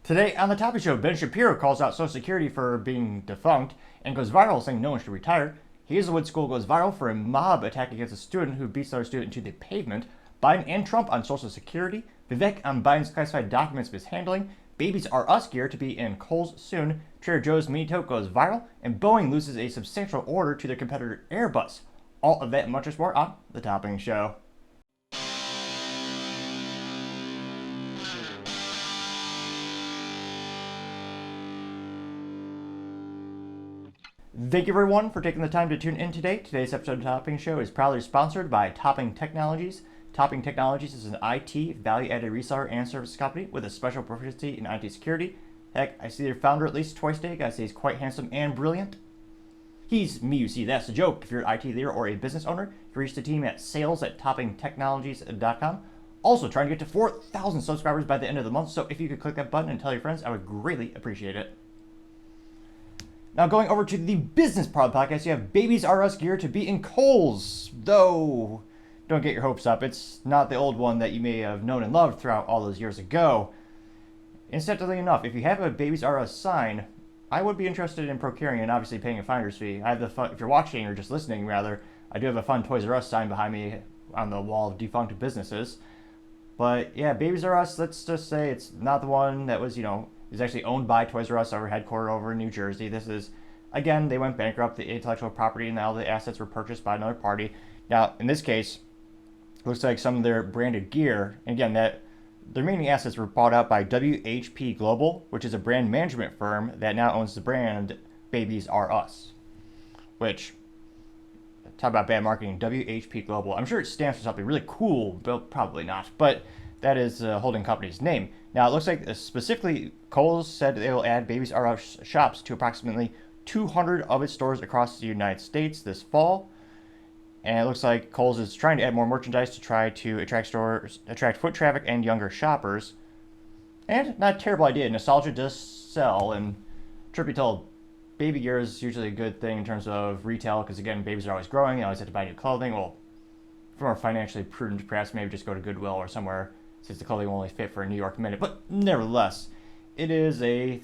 Today on the Topping Show, Ben Shapiro calls out Social Security for being defunct and goes viral saying no one should retire. Hazelwood School goes viral for a mob attack against a student who beats another student into the pavement. Biden and Trump on Social Security. Vivek on Biden's classified documents mishandling. Babies Are Us gear to be in Kohl's soon. Trader Joe's mini tote goes viral. And Boeing loses a substantial order to their competitor Airbus. All of that and much more on the Topping Show. Thank you everyone for taking the time to tune in today. Today's episode of the Topping Show is proudly sponsored by Topping Technologies. Topping Technologies is an IT value-added reseller and services company with a special proficiency in IT security. Heck, I see their founder at least twice a day. I say he's quite handsome and brilliant. He's me, you see, that's a joke. If you're an IT leader or a business owner, you can reach the team at sales@toppingtechnologies.com. Also trying to get to 4,000 subscribers by the end of the month, so if you could click that button and tell your friends, I would greatly appreciate it. Now going over to the business part of the podcast, you have Babies R Us gear to be in Khols. Though, don't get your hopes up. It's not the old one that you may have known and loved throughout all those years ago. Incidentally enough, if you have a Babies R Us sign, I would be interested in procuring and obviously paying a finder's fee. I have the fun, if you're watching or just listening rather, I do have a fun Toys R Us sign behind me on the wall of defunct businesses. But yeah, Babies R Us, let's just say it's not the one that was, is actually owned by Toys R Us, our headquartered over in New Jersey. This is, again, they went bankrupt, the intellectual property, and now the assets were purchased by another party. Now, in this case, it looks like some of their branded gear, and again, that the remaining assets were bought out by WHP Global, which is a brand management firm that now owns the brand Babies R Us. Which, talk about bad marketing, WHP Global. I'm sure it stands for something really cool, but probably not. But that is the holding company's name. Now, it looks like specifically Kohl's said they will add Babies R Us shops to approximately 200 of its stores across the United States this fall. And it looks like Kohl's is trying to add more merchandise to try to attract foot traffic and younger shoppers. And not a terrible idea. Nostalgia does sell, and truth be told, baby gear is usually a good thing in terms of retail because, again, babies are always growing. They always have to buy new clothing. Well, for more financially prudent, perhaps maybe just go to Goodwill or somewhere, since the clothing will only fit for a New York minute. But nevertheless, it's a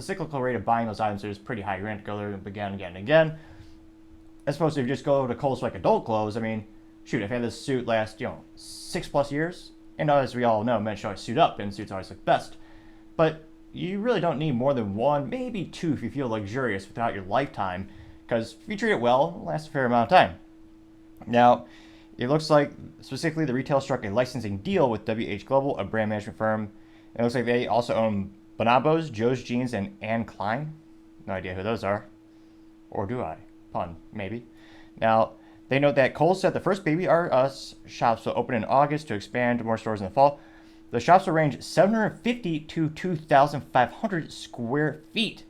cyclical rate of buying those items is pretty high. You're going to go there again and again and again. As opposed to if you just go to Kohl's for like adult clothes, I mean, shoot, I've had this suit last, 6+ years. And as we all know, men should always suit up and suits always look best. But you really don't need more than one, maybe two if you feel luxurious throughout your lifetime. Because if you treat it well, it'll last a fair amount of time. Now, it looks like specifically the retail struck a licensing deal with WH Global, a brand management firm. It looks like they also own Bonobos, Joe's Jeans, and Anne Klein. No idea who those are. Or do I? Pun, maybe. Now, they note that Kohl's said the first Baby R Us shops will open in August to expand to more stores in the fall. The shops will range 750 to 2,500 square feet.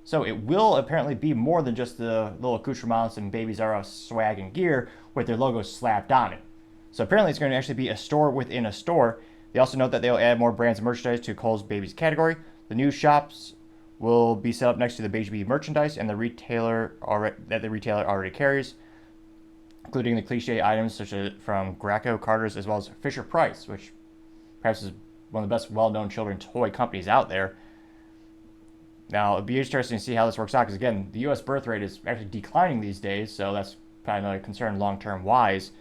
So it will apparently be more than just the little accoutrements and Babies R Us swag and gear with their logos slapped on it. So apparently it's going to actually be a store within a store. They also note that they'll add more brands and merchandise to Kohl's Babies category. The new shops will be set up next to the Baby merchandise and the retailer already carries, including the cliche items such as from Graco, Carter's, as well as Fisher Price, which perhaps is one of the best well-known children's toy companies out there. Now, it'll be interesting to see how this works out because, again, the U.S. birth rate is actually declining these days, so that's probably another concern long-term wise.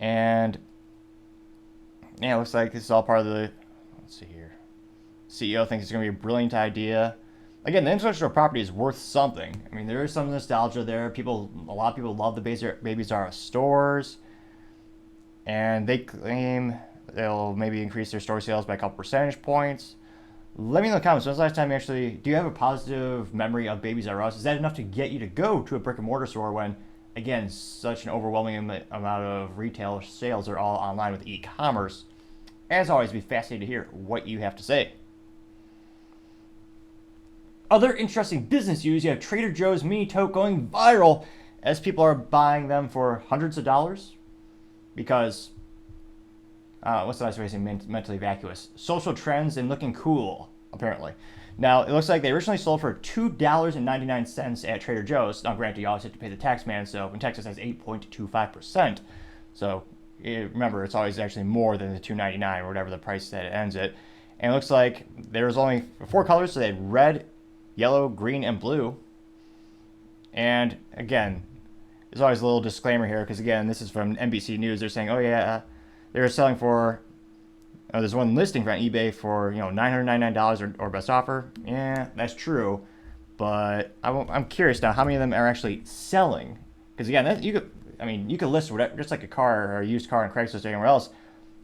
And, yeah, it looks like this is all part of the, let's see here. CEO thinks it's going to be a brilliant idea. Again, the intellectual property is worth something. I mean, there is some nostalgia there. A lot of people love the Babies R Us stores. And they claim they'll maybe increase their store sales by a couple percentage points. Let me know in the comments, when's the last time do you have a positive memory of Babies R Us? Is that enough to get you to go to a brick and mortar store when, again, such an overwhelming amount of retail sales are all online with e-commerce? As always, it'd be fascinating to hear what you have to say. Other interesting business news, you have Trader Joe's mini tote going viral as people are buying them for hundreds of dollars because, what's the nice way to say mentally vacuous? Social trends and looking cool, apparently. Now, it looks like they originally sold for $2.99 at Trader Joe's. Now, granted, you always have to pay the tax man, so in Texas has 8.25%. So, remember, it's always actually more than the $2.99 or whatever the price that it ends at. And it looks like there was only 4 colors, so they had red, yellow, green, and blue. And again, there's always a little disclaimer here, because again, this is from NBC News. They're saying, oh yeah, they're selling for, there's one listing on eBay for, $999 or best offer. Yeah, that's true. But I'm curious now, how many of them are actually selling? Because again, you could list whatever, just like a car or a used car on Craigslist or anywhere else.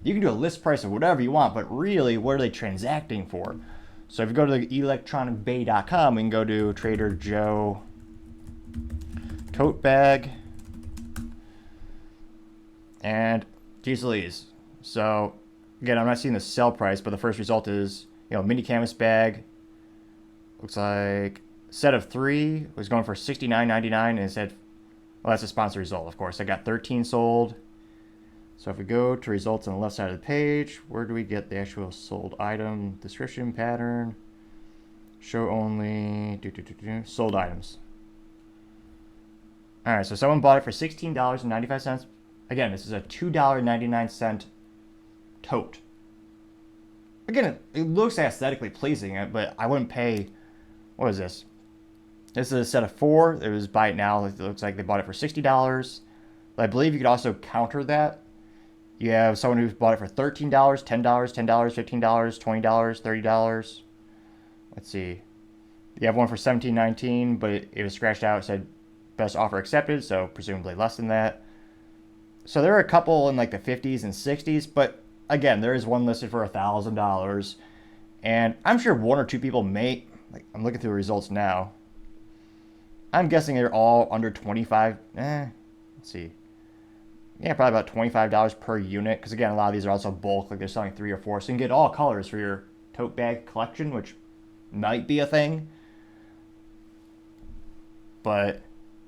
You can do a list price of whatever you want, but really, what are they transacting for? So if you go to electronicbay.com, we can go to Trader Joe tote bag, and geez Louise. So again, I'm not seeing the sell price, but the first result is, mini canvas bag. Looks like set of 3 was going for $69.99, and it said, well, that's a sponsor result, of course. I got 13 sold. So if we go to results on the left side of the page, where do we get the actual sold item? Description, pattern, show only, sold items. All right, so someone bought it for $16.95. Again, this is a $2.99 tote. Again, it looks aesthetically pleasing, but I wouldn't pay, what is this? This is a set of 4. It was buy it now. It looks like they bought it for $60. But I believe you could also counter that. You have someone who's bought it for $13, $10, $10, $15, $20, $30. Let's see. You have one for $17.19, but it was scratched out. It said best offer accepted, so presumably less than that. So there are a couple in like the 50s and 60s, but again, there is one listed for $1,000. And I'm sure 1 or 2 people may, like, I'm looking through the results now. I'm guessing they're all under 25. Let's see. Yeah, probably about $25 per unit. Because again, a lot of these are also bulk. Like they're selling 3 or 4. So you can get all colors for your tote bag collection, which might be a thing. But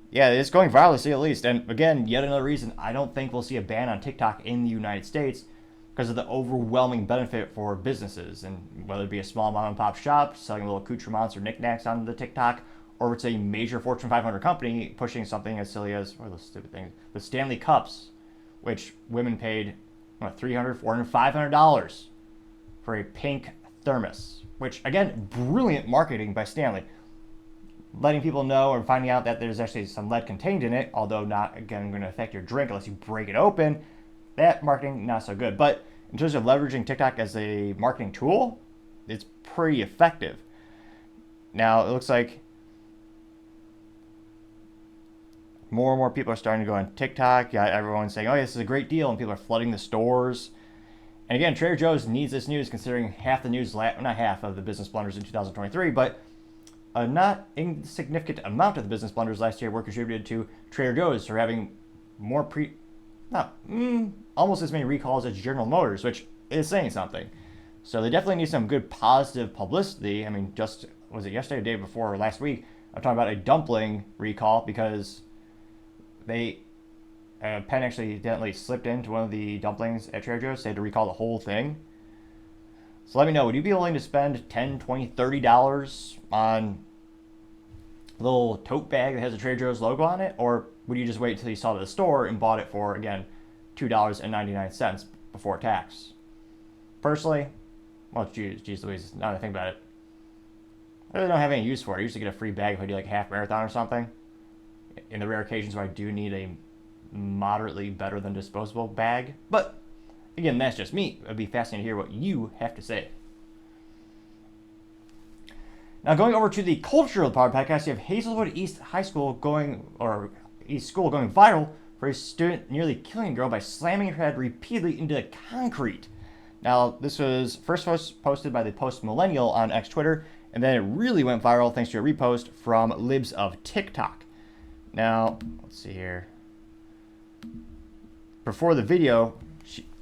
yeah, it's going viral to say at least. And again, yet another reason I don't think we'll see a ban on TikTok in the United States because of the overwhelming benefit for businesses. And whether it be a small mom and pop shop selling little accoutrements or knickknacks on the TikTok, or it's a major Fortune 500 company pushing something as silly as, what are those stupid things? The Stanley Cups, which women paid $300, $400, $500 for a pink thermos. Which, again, brilliant marketing by Stanley. Letting people know or finding out that there's actually some lead contained in it, although not, again, going to affect your drink unless you break it open. That marketing, not so good. But in terms of leveraging TikTok as a marketing tool, it's pretty effective. Now, it looks like more and more people are starting to go on TikTok. Yeah, everyone's saying, oh, yeah, this is a great deal, and people are flooding the stores. And again, Trader Joe's needs this news considering half the news, not half of the business blunders in 2023, but a not insignificant amount of the business blunders last year were contributed to Trader Joe's for having more almost as many recalls as General Motors, which is saying something. So they definitely need some good positive publicity. I mean, just, was it yesterday or the day before or last week? I'm talking about a dumpling recall because a pen accidentally slipped into one of the dumplings at Trader Joe's. They had to recall the whole thing. So let me know, would you be willing to spend $10, $20, $30 on a little tote bag that has a Trader Joe's logo on it? Or would you just wait until you saw it at the store and bought it for, again, $2.99 before tax? Personally, well, geez Louise, now that I think about it, I really don't have any use for it. I usually get a free bag if I do like a half marathon or something. In the rare occasions where I do need a moderately better than disposable bag. But again, that's just me. It'd be fascinating to hear what you have to say. Now, going over to the culture of the Power Podcast, you have Hazelwood East School going viral for a student nearly killing a girl by slamming her head repeatedly into the concrete. Now, this was first posted by the Post Millennial on X Twitter, and then it really went viral thanks to a repost from Libs of TikTok. Now, let's see here. Before the video,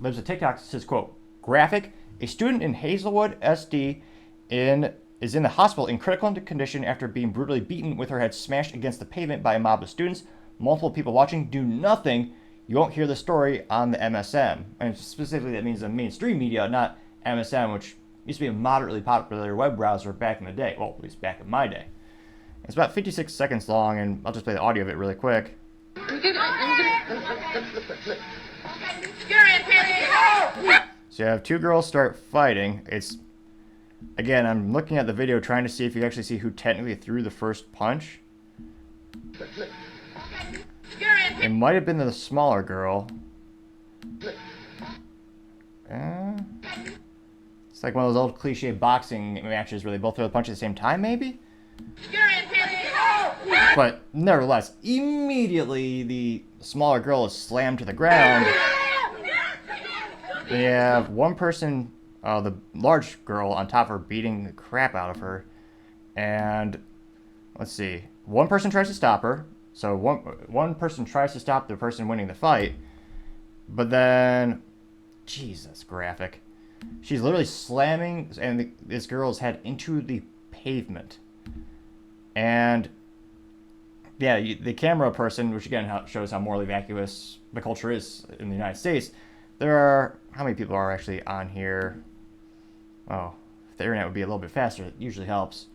Libs of TikTok says, quote, graphic, a student in Hazelwood SD is in the hospital in critical condition after being brutally beaten with her head smashed against the pavement by a mob of students. Multiple people watching do nothing. You won't hear the story on the MSM. And specifically, that means the mainstream media, not MSM, which used to be a moderately popular web browser back in the day. Well, at least back in my day. It's about 56 seconds long, and I'll just play the audio of it really quick. So you have 2 girls start fighting. It's Again, I'm looking at the video trying to see if you actually see who technically threw the first punch. It might have been the smaller girl. It's like one of those old cliche boxing matches where they both throw the punch at the same time, maybe? But nevertheless, immediately the smaller girl is slammed to the ground. They have one person, the large girl, on top of her beating the crap out of her. And let's see, one person tries to stop her. So one person tries to stop the person winning the fight. But then, Jesus, graphic. She's literally slamming this girl's head into the pavement. And yeah, the camera person, which again shows how morally vacuous the culture is in the United States. There are, how many people are actually on here? Oh, if the internet would be a little bit faster, it usually helps.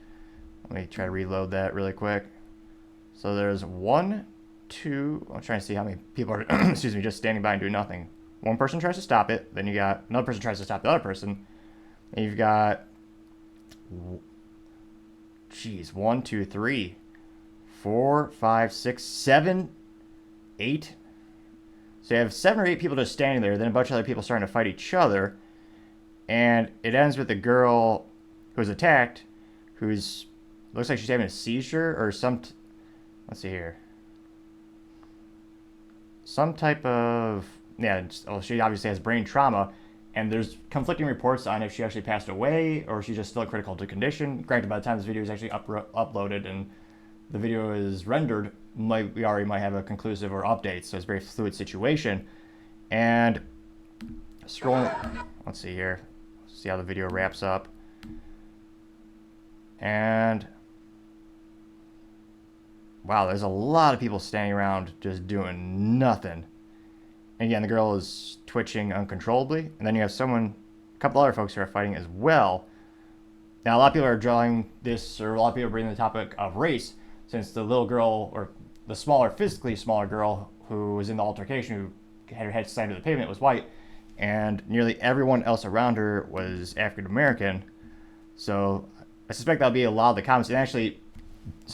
Let me try to reload that really quick. So there's 1, 2, I'm trying to see how many people are, excuse me, just standing by and doing nothing. One person tries to stop it, then you got another person tries to stop the other person, and you've got, geez, 1, 2, 3, 4, 5, 6, 7, 8. So you have 7 or 8 people just standing there, then a bunch of other people starting to fight each other, and it ends with the girl who was attacked, who's looks like she's having a seizure or some. Let's see here. Some type of, yeah, well, she obviously has brain trauma, and there's conflicting reports on if she actually passed away or she's just still critical to condition. Granted, by the time this video is actually uploaded and the video is rendered, we already might have a conclusive or update, so it's a very fluid situation. And scrolling, let's see here, see how the video wraps up. And wow, there's a lot of people standing around just doing nothing. And again, the girl is twitching uncontrollably. And then you have a couple other folks who are fighting as well. Now, a lot of people are drawing this, or a lot of people are bringing the topic of race, since the little girl, or the physically smaller girl who was in the altercation, who had her head slammed to the pavement, was white. And nearly everyone else around her was African American. So I suspect that'll be a lot of the comments. And actually,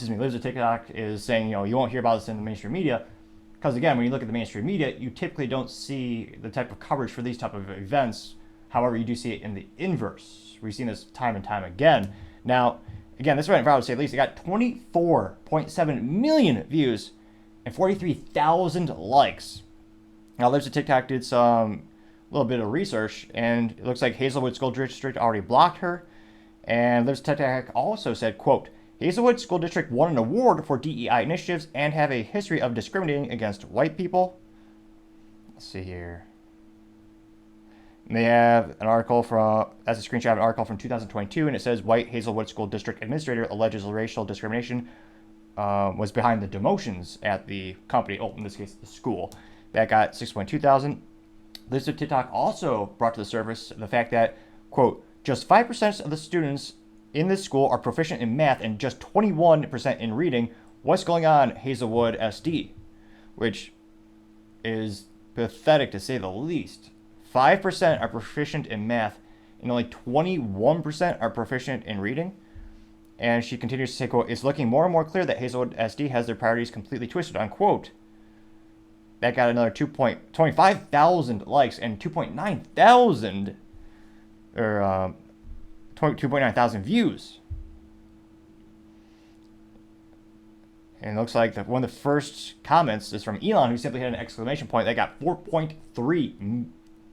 Liz of TikTok is saying, you won't hear about this in the mainstream media. Because again, when you look at the mainstream media, you typically don't see the type of coverage for these type of events. However, you do see it in the inverse. We've seen this time and time again. Now, again, this went viral, to say at least. It got 24.7 million views and 43,000 likes. Now, Liz of TikTok did a little bit of research, and it looks like Hazelwood School District already blocked her. And Liz of TikTok also said, quote, Hazelwood School District won an award for DEI initiatives and have a history of discriminating against white people. Let's see here. And they have an article that's a screenshot of an article from 2022, and it says white Hazelwood School District administrator alleges racial discrimination was behind the demotions at the company, in this case, the school. That got 6.2 thousand. Liz of TikTok also brought to the surface the fact that, quote, just 5% of the students in this school are proficient in math and just 21% in reading. What's going on, Hazelwood SD? Which is pathetic to say the least. 5% are proficient in math and only 21% are proficient in reading. And she continues to say, quote, it's looking more and more clear that Hazelwood SD has their priorities completely twisted, unquote. That got another 25,000 likes and 2.9 thousand, or 2.9 thousand views. And it looks like one of the first comments is from Elon, who simply had an exclamation point that got 4.3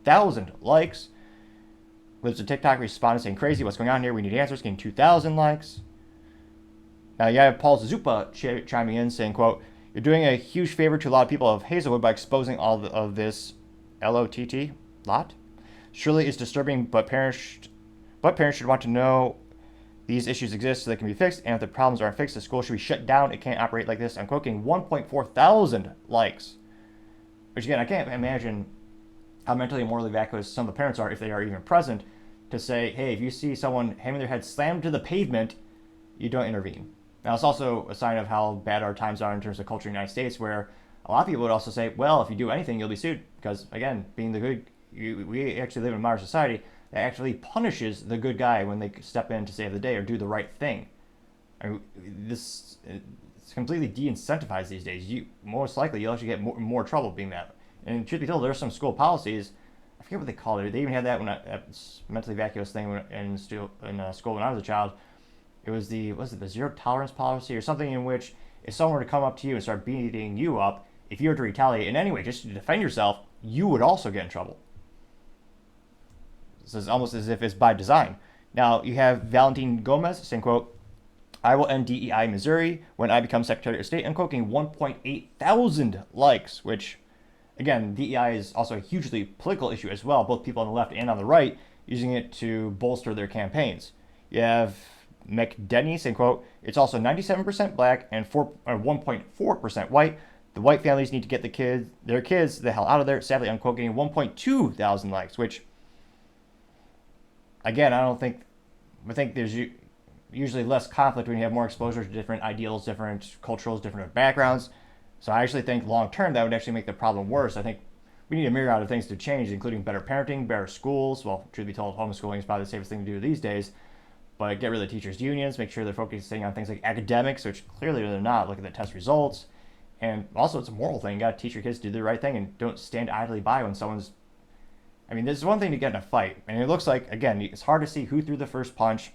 thousand likes. Lives of TikTok responded saying, crazy, what's going on here? We need answers, getting 2,000 likes. Now you have Paul Zupa chiming in saying, quote, you're doing a huge favor to a lot of people of Hazelwood by exposing all of this LOTT lot. Surely it's disturbing, but parents should want to know these issues exist so they can be fixed, and if the problems aren't fixed, the school should be shut down. It can't operate like this. I'm quoting 1.4 thousand likes. Which again, I can't imagine how mentally and morally vacuous some of the parents are, if they are even present, to say, hey, if you see someone having their head slammed to the pavement, you don't intervene. Now, it's also a sign of how bad our times are in terms of culture in the United States, where a lot of people would also say, well, if you do anything, you'll be sued. Because, again, being the good, we actually live in a modern society. that actually punishes the good guy when they step in to save the day or do the right thing. I mean, this it's completely de-incentivized these days. You most likely you'll actually get more trouble being that. And truth be told, there are some school policies. I forget what they call it. They even had that when mentally vacuous thing in school when I was a child. It was the zero tolerance policy or something in which if someone were to come up to you and start beating you up, if you were to retaliate in any way just to defend yourself, you would also get in trouble. So it's almost as if it's by design. Now you have Valentin Gomez saying, quote, "I will end DEI in Missouri when I become Secretary of State," unquote, getting 1.8 thousand likes, which, again, DEI is also a hugely political issue as well, both people on the left and on the right using it to bolster their campaigns. You have McDenny saying, quote, "It's also 97% black and 1.4% white. The white families need to get their kids the hell out of there," sadly, unquote, getting 1.2 thousand likes, which, again, I think there's usually less conflict when you have more exposure to different ideals, different cultures, different backgrounds. So I actually think long term that would actually make the problem worse. I think we need a myriad of things to change, including better parenting, better schools. Well, truth be told, homeschooling is probably the safest thing to do these days. But get rid of the teachers' unions, make sure they're focusing on things like academics, which clearly they're not. Look at the test results. And also, it's a moral thing. You got to teach your kids to do the right thing and don't stand idly by when someone's... I mean, there's one thing to get in a fight. And it looks like, again, it's hard to see who threw the first punch.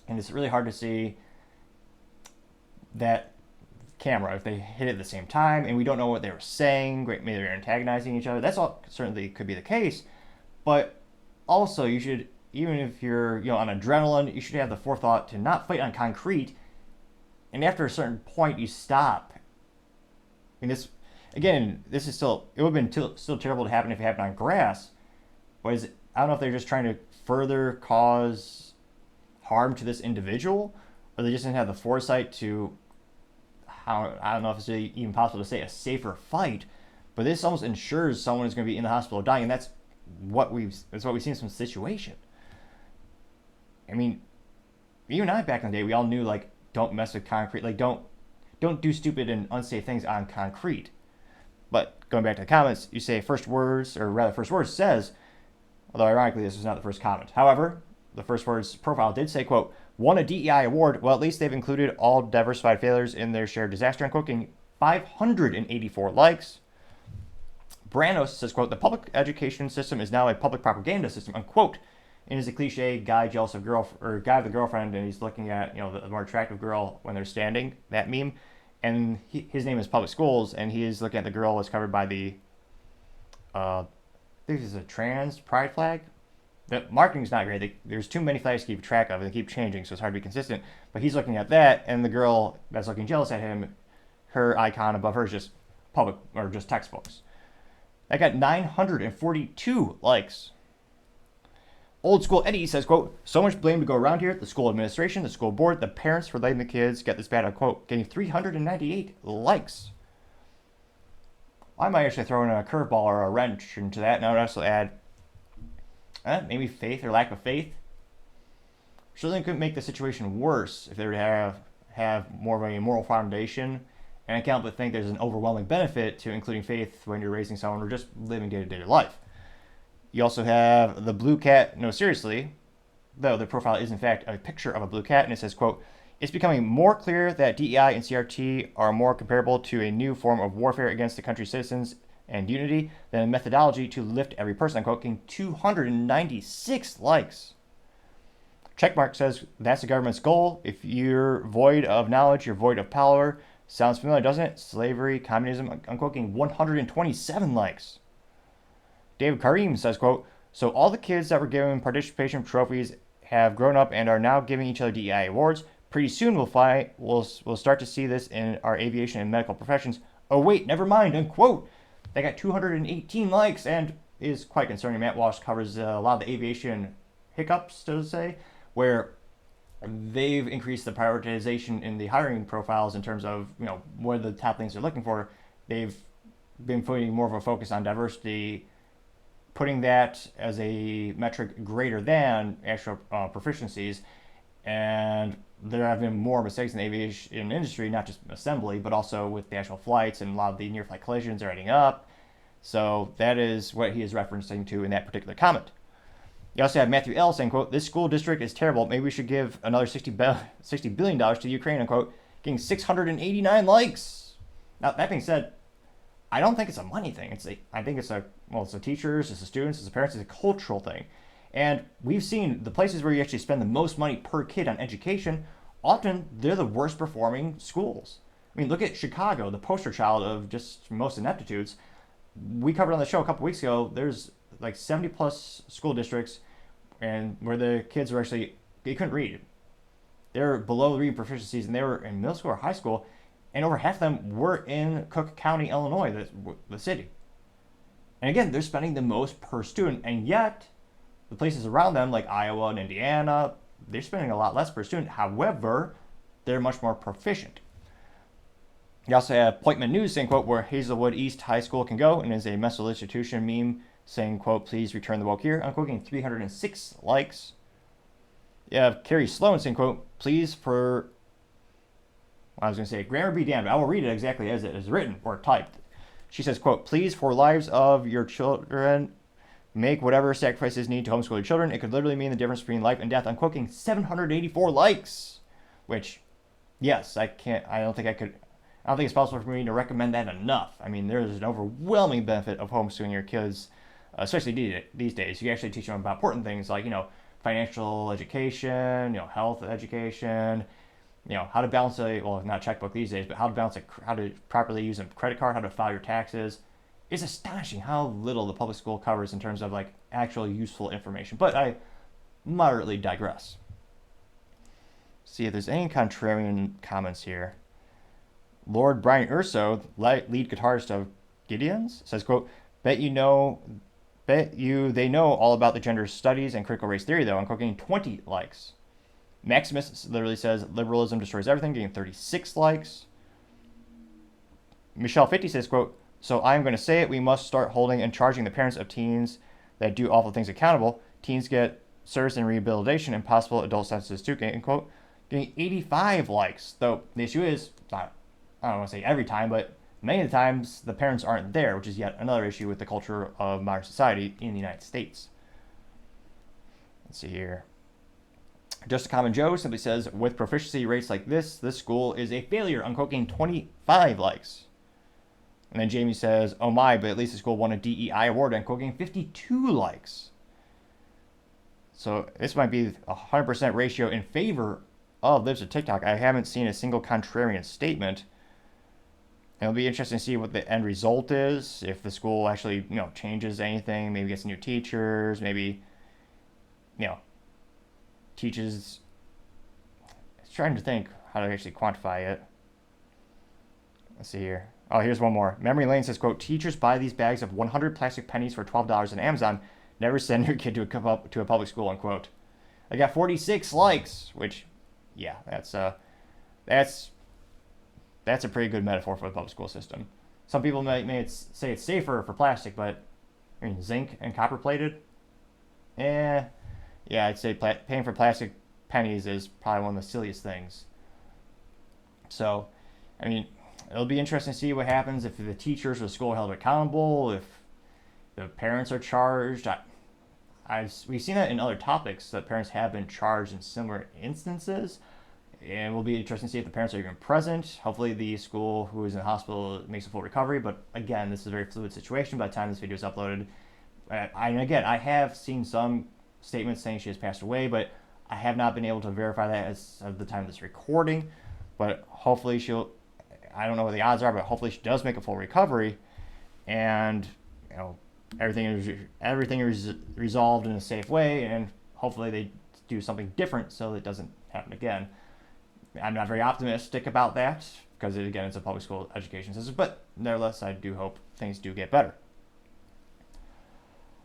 And it's really hard to see that camera, if they hit it at the same time. And we don't know what they were saying. Maybe they're antagonizing each other. That's all certainly could be the case. But also, you should... Even if you're, on adrenaline, you should have the forethought to not fight on concrete. And after a certain point, you stop. I mean, this is still, it would have been still terrible to happen if it happened on grass. But I don't know if they're just trying to further cause harm to this individual, or they just didn't have the foresight to, I don't know if it's even possible to say a safer fight. But this almost ensures someone is going to be in the hospital dying, and that's what we've seen in some situation. I mean, you and I back in the day, we all knew, like, don't mess with concrete. Like, don't do stupid and unsafe things on concrete. But going back to the comments, you say first words says, although ironically this was not the first comment. However, the first words profile did say, quote, "Won a DEI award. Well, at least they've included all diversified failures in their shared disaster," unquote, getting 584 likes. Branos says, quote, "The public education system is now a public propaganda system," unquote. And is a cliche guy jealous of guy with a girlfriend, and he's looking at the more attractive girl when they're standing. That meme, and his name is Public Schools, and he is looking at the girl that's covered by the, I think this is a trans pride flag. The marketing's not great. There's too many flags to keep track of, and they keep changing, so it's hard to be consistent. But he's looking at that, and the girl that's looking jealous at him, her icon above her is just public or just textbooks. That got 942 likes. Old School Eddie says, quote, "So much blame to go around here. The school administration, the school board, the parents for letting the kids get this bad," unquote, getting 398 likes. I might actually throw in a curveball or a wrench into that, and I would also add maybe faith or lack of faith. Certainly could make the situation worse if they were to have more of a moral foundation. And I can't but think there's an overwhelming benefit to including faith when you're raising someone or just living day-to-day life. You also have the blue cat, no seriously, though the profile is in fact a picture of a blue cat, and it says, quote, "It's becoming more clear that DEI and CRT are more comparable to a new form of warfare against the country's citizens and unity than a methodology to lift every person," unquote, getting 296 likes. Checkmark says, "That's the government's goal. If you're void of knowledge, you're void of power." Sounds familiar, doesn't it? Slavery, communism, unquote, getting 127 likes. David Karim says, quote, "So all the kids that were given participation trophies have grown up and are now giving each other DEI awards. Pretty soon we'll start to see this in our aviation and medical professions. Oh wait, never mind," unquote. They got 218 likes and is quite concerning. Matt Walsh covers a lot of the aviation hiccups, so to say, where they've increased the prioritization in the hiring profiles in terms of, what are the top things they're looking for. They've been putting more of a focus on diversity, putting that as a metric greater than actual proficiencies. And there have been more mistakes in the aviation industry, not just assembly, but also with the actual flights, and a lot of the near-flight collisions are adding up. So that is what he is referencing to in that particular comment. You also have Matthew L. saying, quote, this school district is terrible. Maybe we should give another $60 billion to Ukraine, unquote, getting 689 likes. Now, that being said, I don't think it's a money thing. I think it's the teachers, it's the students, it's the parents, it's a cultural thing. And we've seen the places where you actually spend the most money per kid on education, often they're the worst performing schools. I mean, look at Chicago, the poster child of just most ineptitudes. We covered on the show a couple weeks ago, there's like 70 plus school districts and where the kids were they couldn't read. They're below reading proficiencies and they were in middle school or high school, and over half of them were in Cook County, Illinois, the city. And again, they're spending the most per student, and yet the places around them like Iowa and Indiana, they're spending a lot less per student. However, they're much more proficient. You also have Appointment News saying, quote, where Hazelwood East High School can go, and is a mental institution meme saying, quote, please return the woke here, unquote, getting 306 likes. You have Carrie Sloan saying, quote, please for, I was going to say, grammar be damned, I will read it exactly as it is written or typed. She says, quote, please for lives of your children, make whatever sacrifices need to homeschool your children. It could literally mean the difference between life and death. I'm quoting 784 likes, which, yes, I don't think it's possible for me to recommend that enough. I mean, there's an overwhelming benefit of homeschooling your kids, especially these days. You can actually teach them about important things like, financial education, health education, how to balance not checkbook these days, but how to properly use a credit card, how to file your taxes. It's astonishing how little the public school covers in terms of actual useful information. But I moderately digress. See if there's any contrarian comments here. Lord Brian Urso, lead guitarist of Gideon's, says, quote, bet you they know all about the gender studies and critical race theory, though. I'm getting 20 likes. Maximus literally says, liberalism destroys everything, getting 36 likes. Michelle 50 says, quote, so I'm going to say it, we must start holding and charging the parents of teens that do awful things accountable. Teens get service and rehabilitation and possible adult sentences too, end quote. Getting 85 likes, though the issue is, I don't want to say every time, but many of the times the parents aren't there, which is yet another issue with the culture of modern society in the United States. Let's see here. Just a Common Joe simply says, with proficiency rates like this school is a failure. I'm quoting 25 likes. And then Jamie says, oh my, but at least the school won a DEI award. I'm quoting 52 likes. So this might be a 100% ratio in favor of Lives of TikTok. I haven't seen a single contrarian statement. It'll be interesting to see what the end result is. If the school actually, changes anything, maybe gets new teachers, maybe, teaches. I'm trying to think how to actually quantify it. Let's see here. Oh, here's one more. Memory Lane says, quote, teachers buy these bags of 100 plastic pennies for $12 on Amazon. Never send your kid to a public school, unquote. I got 46 likes, which, yeah, that's a pretty good metaphor for the public school system. Some people may say it's safer for plastic, but I mean, zinc and copper plated? Yeah, I'd say paying for plastic pennies is probably one of the silliest things. So, I mean, it'll be interesting to see what happens if the teachers or the school are held accountable, if the parents are charged. We've seen that in other topics, that parents have been charged in similar instances. And it will be interesting to see if the parents are even present. Hopefully the school who is in the hospital makes a full recovery. But again, this is a very fluid situation by the time this video is uploaded. I have seen some statements saying she has passed away, but I have not been able to verify that as of the time of this recording. But hopefully I don't know what the odds are, but hopefully she does make a full recovery. And, everything is resolved in a safe way. And hopefully they do something different so it doesn't happen again. I'm not very optimistic about that because, again, it's a public school education system, but nevertheless, I do hope things do get better.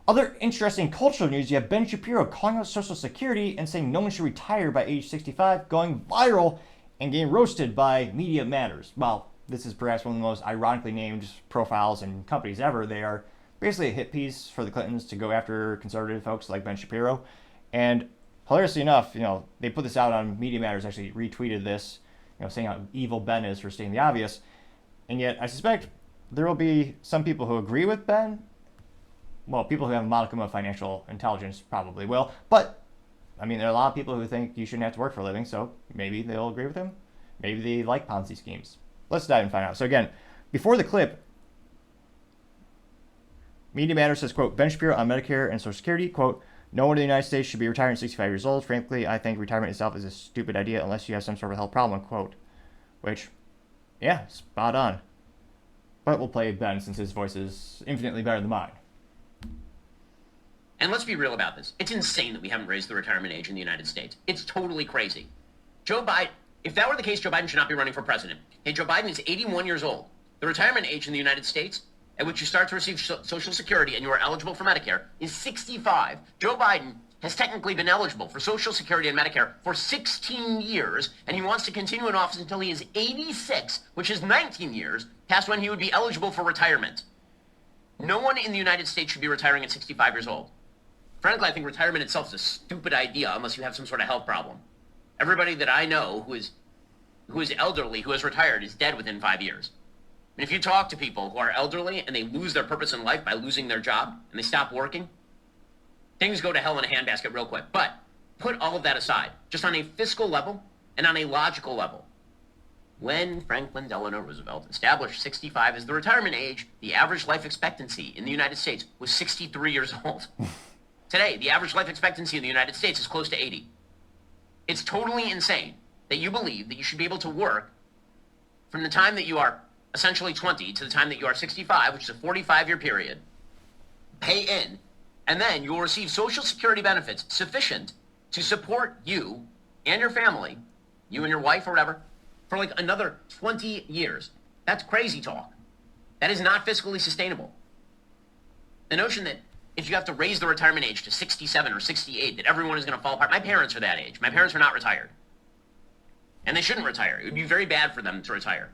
Other interesting cultural news, you have Ben Shapiro calling out Social Security and saying no one should retire by age 65, going viral and getting roasted by Media Matters. Well, this is perhaps one of the most ironically named profiles and companies ever. They are basically a hit piece for the Clintons to go after conservative folks like Ben Shapiro. And hilariously enough, they put this out on Media Matters, actually retweeted this, saying how evil Ben is for stating the obvious. And yet, I suspect there will be some people who agree with Ben, Well, people who have a modicum of financial intelligence probably will. But, I mean, there are a lot of people who think you shouldn't have to work for a living, so maybe they'll agree with him. Maybe they like Ponzi schemes. Let's dive and find out. So again, before the clip, Media Matters says, quote, Ben Shapiro on Medicare and Social Security, quote, no one in the United States should be retiring at 65 years old. Frankly, I think retirement itself is a stupid idea unless you have some sort of health problem, quote. Which, yeah, spot on. But we'll play Ben since his voice is infinitely better than mine. And let's be real about this. It's insane that we haven't raised the retirement age in the United States. It's totally crazy. Joe Biden, if that were the case, Joe Biden should not be running for president. Hey, Joe Biden is 81 years old. The retirement age in the United States at which you start to receive Social Security and you are eligible for Medicare is 65. Joe Biden has technically been eligible for Social Security and Medicare for 16 years, and he wants to continue in office until he is 86, which is 19 years past when he would be eligible for retirement. No one in the United States should be retiring at 65 years old. Frankly, I think retirement itself is a stupid idea unless you have some sort of health problem. Everybody that I know who is elderly, who has retired, is dead within 5 years. And if you talk to people who are elderly and they lose their purpose in life by losing their job and they stop working, things go to hell in a handbasket real quick. But put all of that aside, just on a fiscal level and on a logical level. When Franklin Delano Roosevelt established 65 as the retirement age, the average life expectancy in the United States was 63 years old. Today, the average life expectancy in the United States is close to 80. It's totally insane that you believe that you should be able to work from the time that you are essentially 20 to the time that you are 65, which is a 45-year period, pay in, and then you will receive Social Security benefits sufficient to support you and your family, you and your wife or whatever, for like another 20 years. That's crazy talk. That is not fiscally sustainable. The notion that if you have to raise the retirement age to 67 or 68, that everyone is going to fall apart. My parents are that age. My parents are not retired. And they shouldn't retire. It would be very bad for them to retire.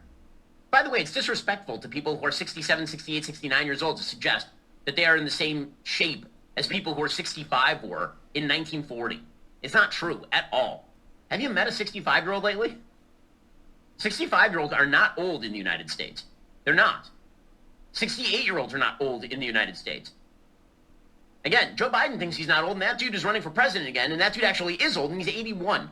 By the way, it's disrespectful to people who are 67, 68, 69 years old to suggest that they are in the same shape as people who are 65 were in 1940. It's not true at all. Have you met a 65-year-old lately? 65-year-olds are not old in the United States. They're not. 68-year-olds are not old in the United States. Again, Joe Biden thinks he's not old, and that dude is running for president again, and that dude actually is old, and he's 81.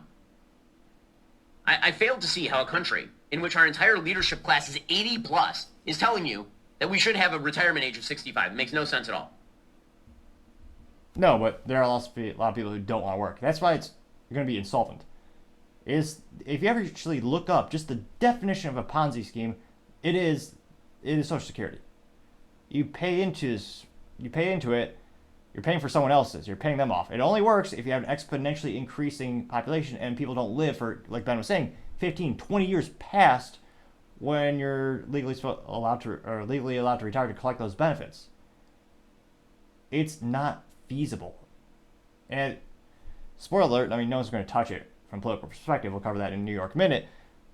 I failed to see how a country in which our entire leadership class is 80 plus is telling you that we should have a retirement age of 65. It makes no sense at all. No, but there are also a lot of people who don't want to work. That's why you're going to be insolvent. If you ever actually look up just the definition of a Ponzi scheme, it is Social Security. You pay into it. You're paying for someone else's. You're paying them off. It only works if you have an exponentially increasing population and people don't live for, like Ben was saying, 15, 20 years past when you're legally allowed to retire to collect those benefits. It's not feasible. And spoiler alert, I mean, no one's going to touch it from a political perspective. We'll cover that in New York Minute.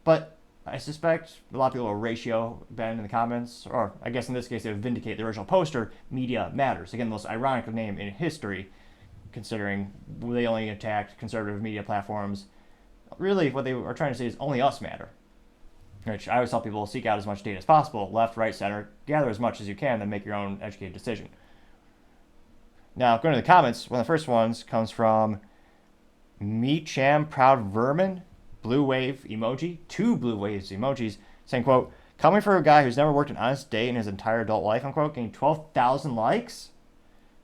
But I suspect a lot of people will ratio Ben in the comments, or I guess in this case they would vindicate the original poster, Media Matters. Again, the most ironic name in history, considering they only attacked conservative media platforms. Really, what they are trying to say is only us matter. Which I always tell people, seek out as much data as possible, left, right, center, gather as much as you can, then make your own educated decision. Now, going to the comments, one of the first ones comes from Me Cham Proud Vermin, blue wave emoji, 2 blue waves emojis, saying, quote, coming from a guy who's never worked an honest day in his entire adult life, unquote, getting 12,000 likes?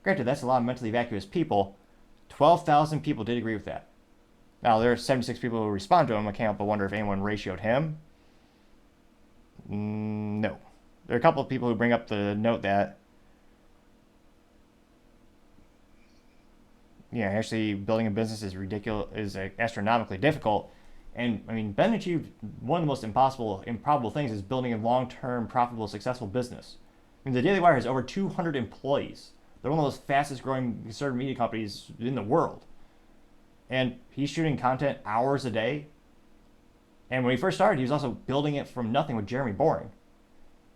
Granted, that's a lot of mentally vacuous people. 12,000 people did agree with that. Now, there are 76 people who respond to him. I can't help but wonder if anyone ratioed him. No. There are a couple of people who bring up the note that, yeah, actually building a business is astronomically difficult. And, I mean, Ben achieved one of the most improbable things is building a long-term, profitable, successful business. I mean, the Daily Wire has over 200 employees. They're one of those fastest-growing conservative media companies in the world. And he's shooting content hours a day. And when he first started, he was also building it from nothing with Jeremy Boring.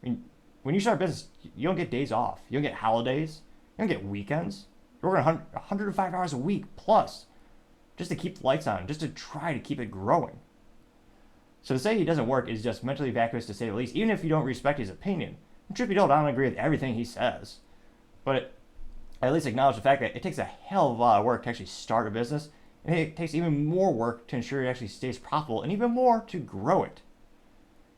I mean, when you start a business, you don't get days off. You don't get holidays. You don't get weekends. You're working 105 hours a week plus just to keep the lights on, just to try to keep it growing. So to say he doesn't work is just mentally vacuous to say the least, even if you don't respect his opinion. And truth be told, I don't agree with everything he says. But at least acknowledge the fact that it takes a hell of a lot of work to actually start a business, and it takes even more work to ensure it actually stays profitable, and even more to grow it.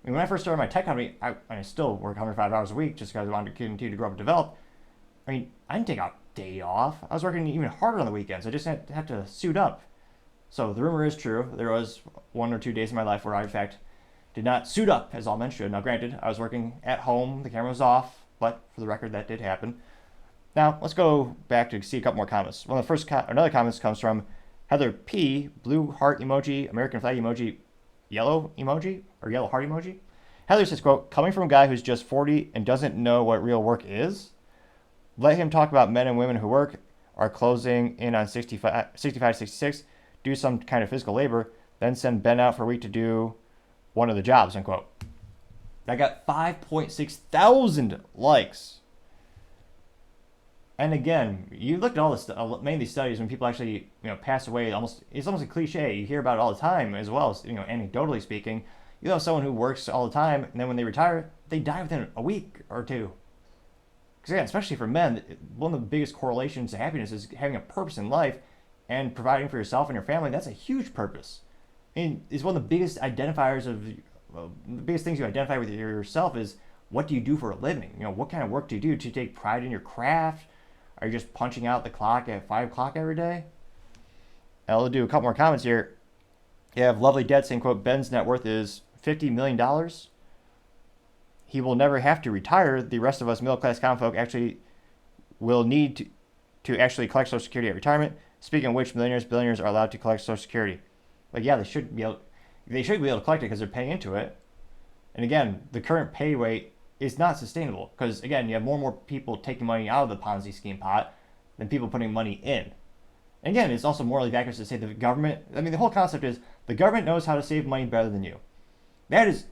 I mean, when I first started my tech company, I still work 105 hours a week just because I wanted to continue to grow and develop. I mean, I didn't take a day off. I was working even harder on the weekends. I just had to suit up. So the rumor is true. There was 1 or 2 days in my life where I, in fact, did not suit up as all men should. Now, granted, I was working at home. The camera was off. But for the record, that did happen. Now, let's go back to see a couple more comments. One of the first, another comments comes from Heather P. Blue heart emoji, American flag emoji, yellow emoji, or yellow heart emoji. Heather says, quote, coming from a guy who's just 40 and doesn't know what real work is, let him talk about men and women who work, are closing in on 65 to 66, do some kind of physical labor, then send Ben out for a week to do one of the jobs, unquote. That got 5.6 thousand likes. And again, you look at all this, many of these studies when people actually, pass away. It's almost a cliche. You hear about it all the time, as well as, anecdotally speaking. You know, someone who works all the time, and then when they retire, they die within a week or two. Because again, especially for men, one of the biggest correlations to happiness is having a purpose in life and providing for yourself and your family. That's a huge purpose. I mean, it's one of the biggest identifiers of, the biggest things you identify with yourself is, what do you do for a living? What kind of work do you do? Do you take pride in your craft? Are you just punching out the clock at 5 o'clock every day? I'll do a couple more comments here. You have Lovely Dead saying, quote, Ben's net worth is $50 million. He will never have to retire. The rest of us middle-class common folk actually will need to actually collect Social Security at retirement. Speaking of which, billionaires are allowed to collect Social Security. Like, yeah, they should be able to collect it because they're paying into it. And again, the current pay rate is not sustainable because, again, you have more and more people taking money out of the Ponzi scheme pot than people putting money in. And again, it's also morally backwards to say the government, the whole concept is the government knows how to save money better than you. That is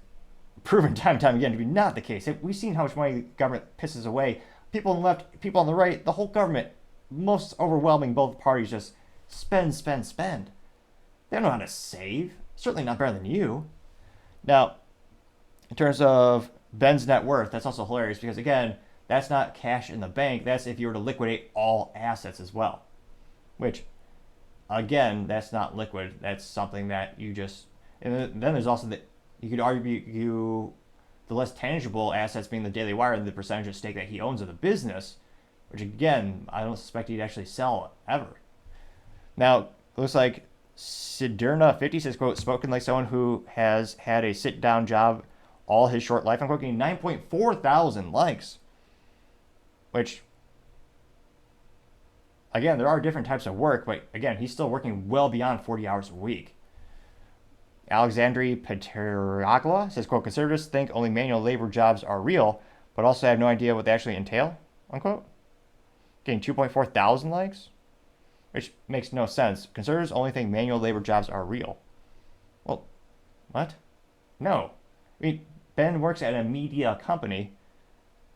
proven time and time again to be not the case. We've seen how much money the government pisses away. People on the left, people on the right, the whole government, most overwhelming, both parties just spend. They don't know how to save. Certainly not better than you. Now, in terms of Ben's net worth, that's also hilarious because, again, that's not cash in the bank. That's if you were to liquidate all assets as well. Which, again, that's not liquid. That's something that you just... And then there's also you could argue the less tangible assets being the Daily Wire and the percentage of stake that he owns of the business, which, again, I don't suspect he'd actually sell ever. Now, it looks like Siderna50 says, quote, spoken like someone who has had a sit-down job all his short life, unquote, getting 9.4 thousand likes. Which, again, there are different types of work, but again, he's still working well beyond 40 hours a week. Alexandri Peteragua says, quote, conservatives think only manual labor jobs are real, but also have no idea what they actually entail, unquote. Getting 2.4 thousand likes, which makes no sense. Conservatives only think manual labor jobs are real. Well, what? No. I mean, Ben works at a media company.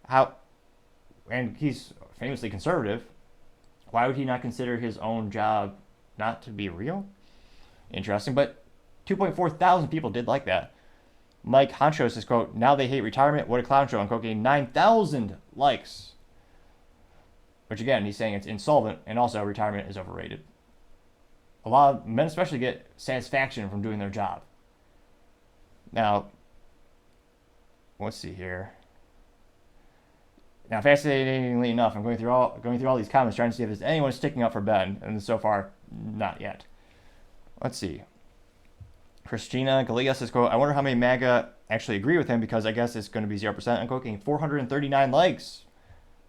And he's famously conservative. Why would he not consider his own job not to be real? Interesting, but 2.4 thousand people did like that. Mike Honcho says, quote, now they hate retirement. What a clown show, unquote, getting 9,000 likes. Which, again, he's saying it's insolvent, and also retirement is overrated. A lot of men especially get satisfaction from doing their job. Now, let's see here. Now, fascinatingly enough, I'm going through all these comments trying to see if there's anyone sticking up for Ben, and so far, not yet. Let's see. Christina Galia says, quote, I wonder how many MAGA actually agree with him because I guess it's going to be 0%. I'm quoting 439 likes.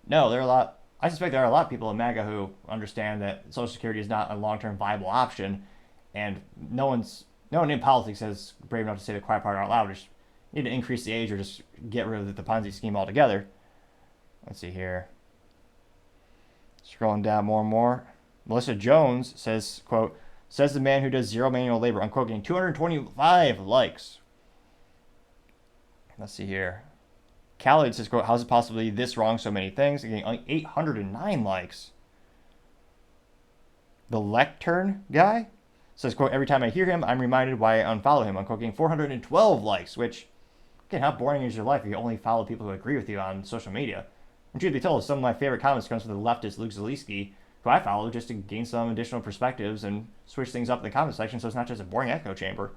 No, there are a lot. I suspect there are a lot of people in MAGA who understand that Social Security is not a long-term viable option, and no one in politics is brave enough to say the quiet part out loud. Just need to increase the age or just get rid of the Ponzi scheme altogether. Let's see here. Scrolling down more and more. Melissa Jones says, quote, says the man who does zero manual labor, unquote, getting 225 likes. Let's see here. Khalid says, quote, how's it possibly this wrong so many things? Getting 809 likes. The Lectern guy says, quote, every time I hear him, I'm reminded why I unfollow him. Unquote, getting 412 likes, which, again, how boring is your life if you only follow people who agree with you on social media? And truth be told, some of my favorite comments comes from the leftist Luke Zaleski, who I follow just to gain some additional perspectives and switch things up in the comment section so it's not just a boring echo chamber.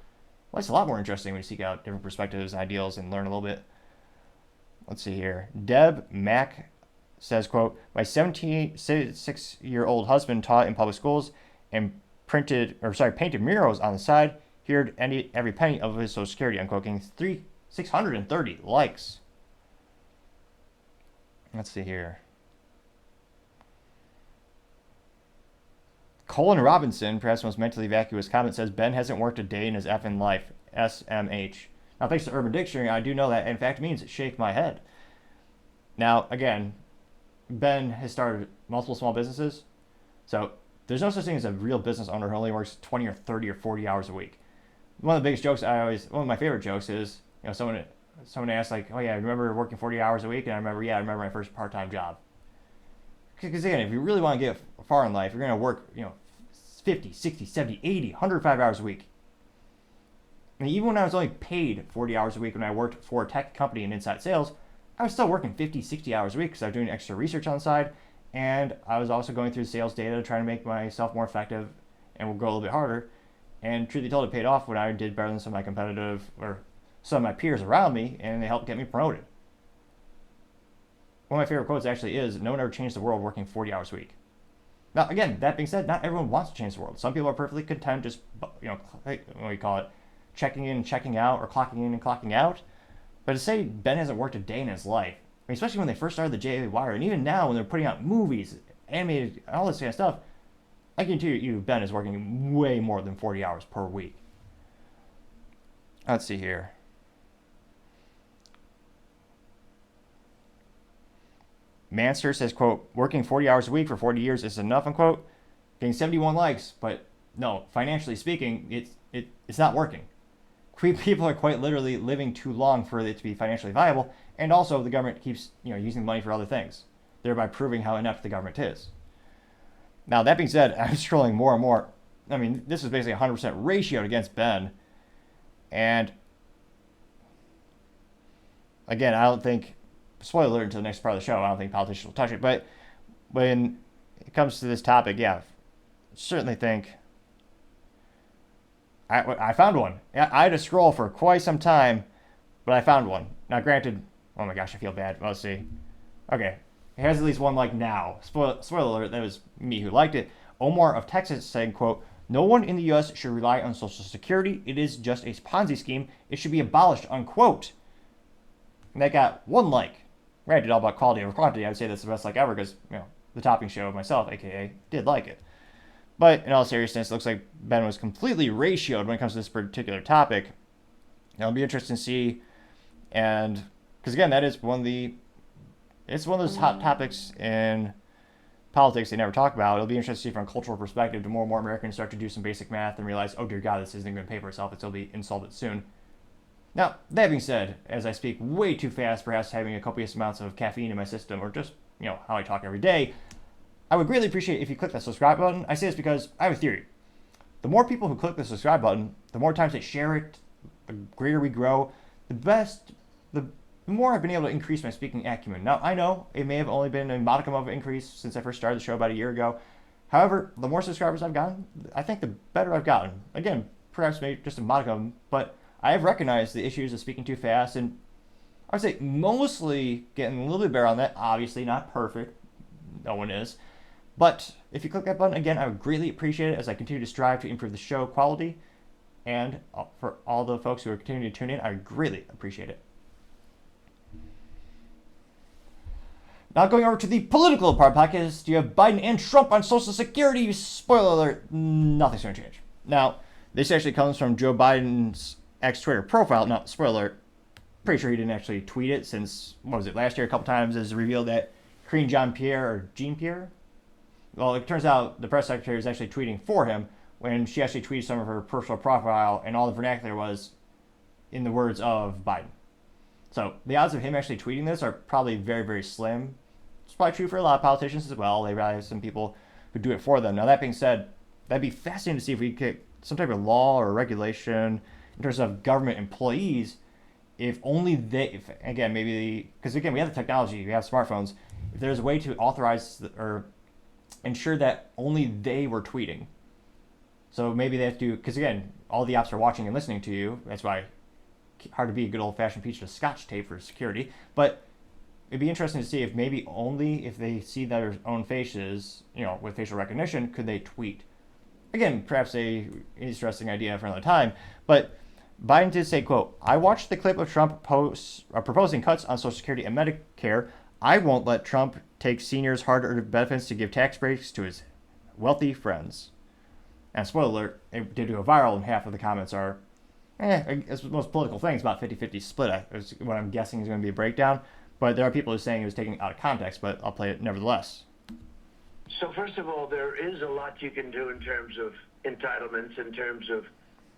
Well, it's a lot more interesting when you seek out different perspectives and ideals and learn a little bit. Let's see here. Deb Mack says, quote, my 76-year-old husband taught in public schools and painted murals on the side. He earned every penny of his Social Security, unquote, getting 630 likes. Let's see here. Kohl and Robinson, perhaps the most mentally vacuous comment, says Ben hasn't worked a day in his effing life. SMH. Now, thanks to Urban Dictionary, I do know that in fact means shake my head. Now, again, Ben has started multiple small businesses, so there's no such thing as a real business owner who only works 20 or 30 or 40 hours a week. One of the biggest jokes one of my favorite jokes is, someone asks like, oh yeah, I remember working 40 hours a week, and I remember my first part-time job. Because again, if you really want to get far in life, you're going to work, 50, 60, 70, 80, 105 hours a week. And even when I was only paid 40 hours a week when I worked for a tech company in inside sales, I was still working 50, 60 hours a week because I was doing extra research on the side, and I was also going through sales data trying to make myself more effective and go a little bit harder. And truth be told, it paid off when I did better than some of my peers around me, and they helped get me promoted. One of my favorite quotes actually is, no one ever changed the world working 40 hours a week. Now, again, that being said, not everyone wants to change the world. Some people are perfectly content just, checking in and checking out, or clocking in and clocking out. But to say Ben hasn't worked a day in his life, especially when they first started the JA Wire, and even now when they're putting out movies, animated, all this kind of stuff, I guarantee you Ben is working way more than 40 hours per week. Let's see here. Manster says, quote, working 40 hours a week for 40 years is enough, unquote. Getting 71 likes, but no, financially speaking, it's not working. People are quite literally living too long for it to be financially viable, and also the government keeps using money for other things, thereby proving how inept the government is. Now, that being said, I'm scrolling more and more. I mean, this is basically 100% ratioed against Ben. And again, I don't think, spoiler alert until the next part of the show, I don't think politicians will touch it. But when it comes to this topic, yeah, certainly think I found one. I had to scroll for quite some time, but I found one. Now, granted, oh my gosh, I feel bad. Let's see. Okay, it has at least one like now. Spoiler alert, that was me who liked it. Omar of Texas saying, quote, no one in the U.S. should rely on Social Security. It is just a Ponzi scheme. It should be abolished, unquote. And that got one like. Granted, all about quality over quantity. I would say that's the best like ever because, the Topping Show myself, a.k.a., did like it. But in all seriousness, it looks like Ben was completely ratioed when it comes to this particular topic. It'll be interesting to see, and because again, that is it's one of those hot topics in politics they never talk about. It'll be interesting to see from a cultural perspective. Do more and more Americans start to do some basic math and realize, oh dear God, this isn't going to pay for itself. It'll be insolvent soon. Now, that being said, as I speak way too fast, perhaps having a copious amounts of caffeine in my system, or just how I talk every day, I would greatly appreciate if you click that subscribe button. I say this because I have a theory. The more people who click the subscribe button, the more times they share it, the greater we grow, the more I've been able to increase my speaking acumen. Now, I know it may have only been a modicum of an increase since I first started the show about a year ago. However, the more subscribers I've gotten, I think the better I've gotten. Again, perhaps maybe just a modicum, but I have recognized the issues of speaking too fast, and I would say mostly getting a little bit better on that. Obviously not perfect. No one is. But if you click that button, again, I would greatly appreciate it as I continue to strive to improve the show quality. And for all the folks who are continuing to tune in, I would greatly appreciate it. Now going over to the political part of the podcast, you have Biden and Trump on Social Security. Spoiler alert, nothing's going to change. Now, this actually comes from Joe Biden's ex-Twitter profile. Now, spoiler alert, pretty sure he didn't actually tweet it since, last year a couple times it was revealed that Karine Jean-Pierre, well, it turns out the press secretary was actually tweeting for him when she actually tweeted some of her personal profile, and all the vernacular was in the words of Biden. So the odds of him actually tweeting this are probably very, very slim. It's probably true for a lot of politicians as well. They probably have some people who do it for them. Now, that being said, that'd be fascinating to see if we could some type of law or regulation in terms of government employees, if only they, again, maybe, because again, we have the technology, we have smartphones. if there's a way to authorize or ensure that only they were tweeting. So maybe they have to, because again, all the apps are watching and listening to you. That's why hard to be a good old-fashioned piece of scotch tape for security. But it'd be interesting to see if maybe only if they see their own faces, with facial recognition, could they tweet. Again, perhaps a interesting idea for another time. But Biden did say, quote, "I watched the clip of Trump proposing cuts on Social Security and Medicare. I won't let Trump take seniors' hard-earned benefits to give tax breaks to his wealthy friends." And spoiler alert, it did go viral, and half of the comments are, as most political things, about 50-50 split. Is what I'm guessing is going to be a breakdown. But there are people who are saying it was taken out of context, but I'll play it nevertheless. So first of all, there is a lot you can do in terms of entitlements, in terms of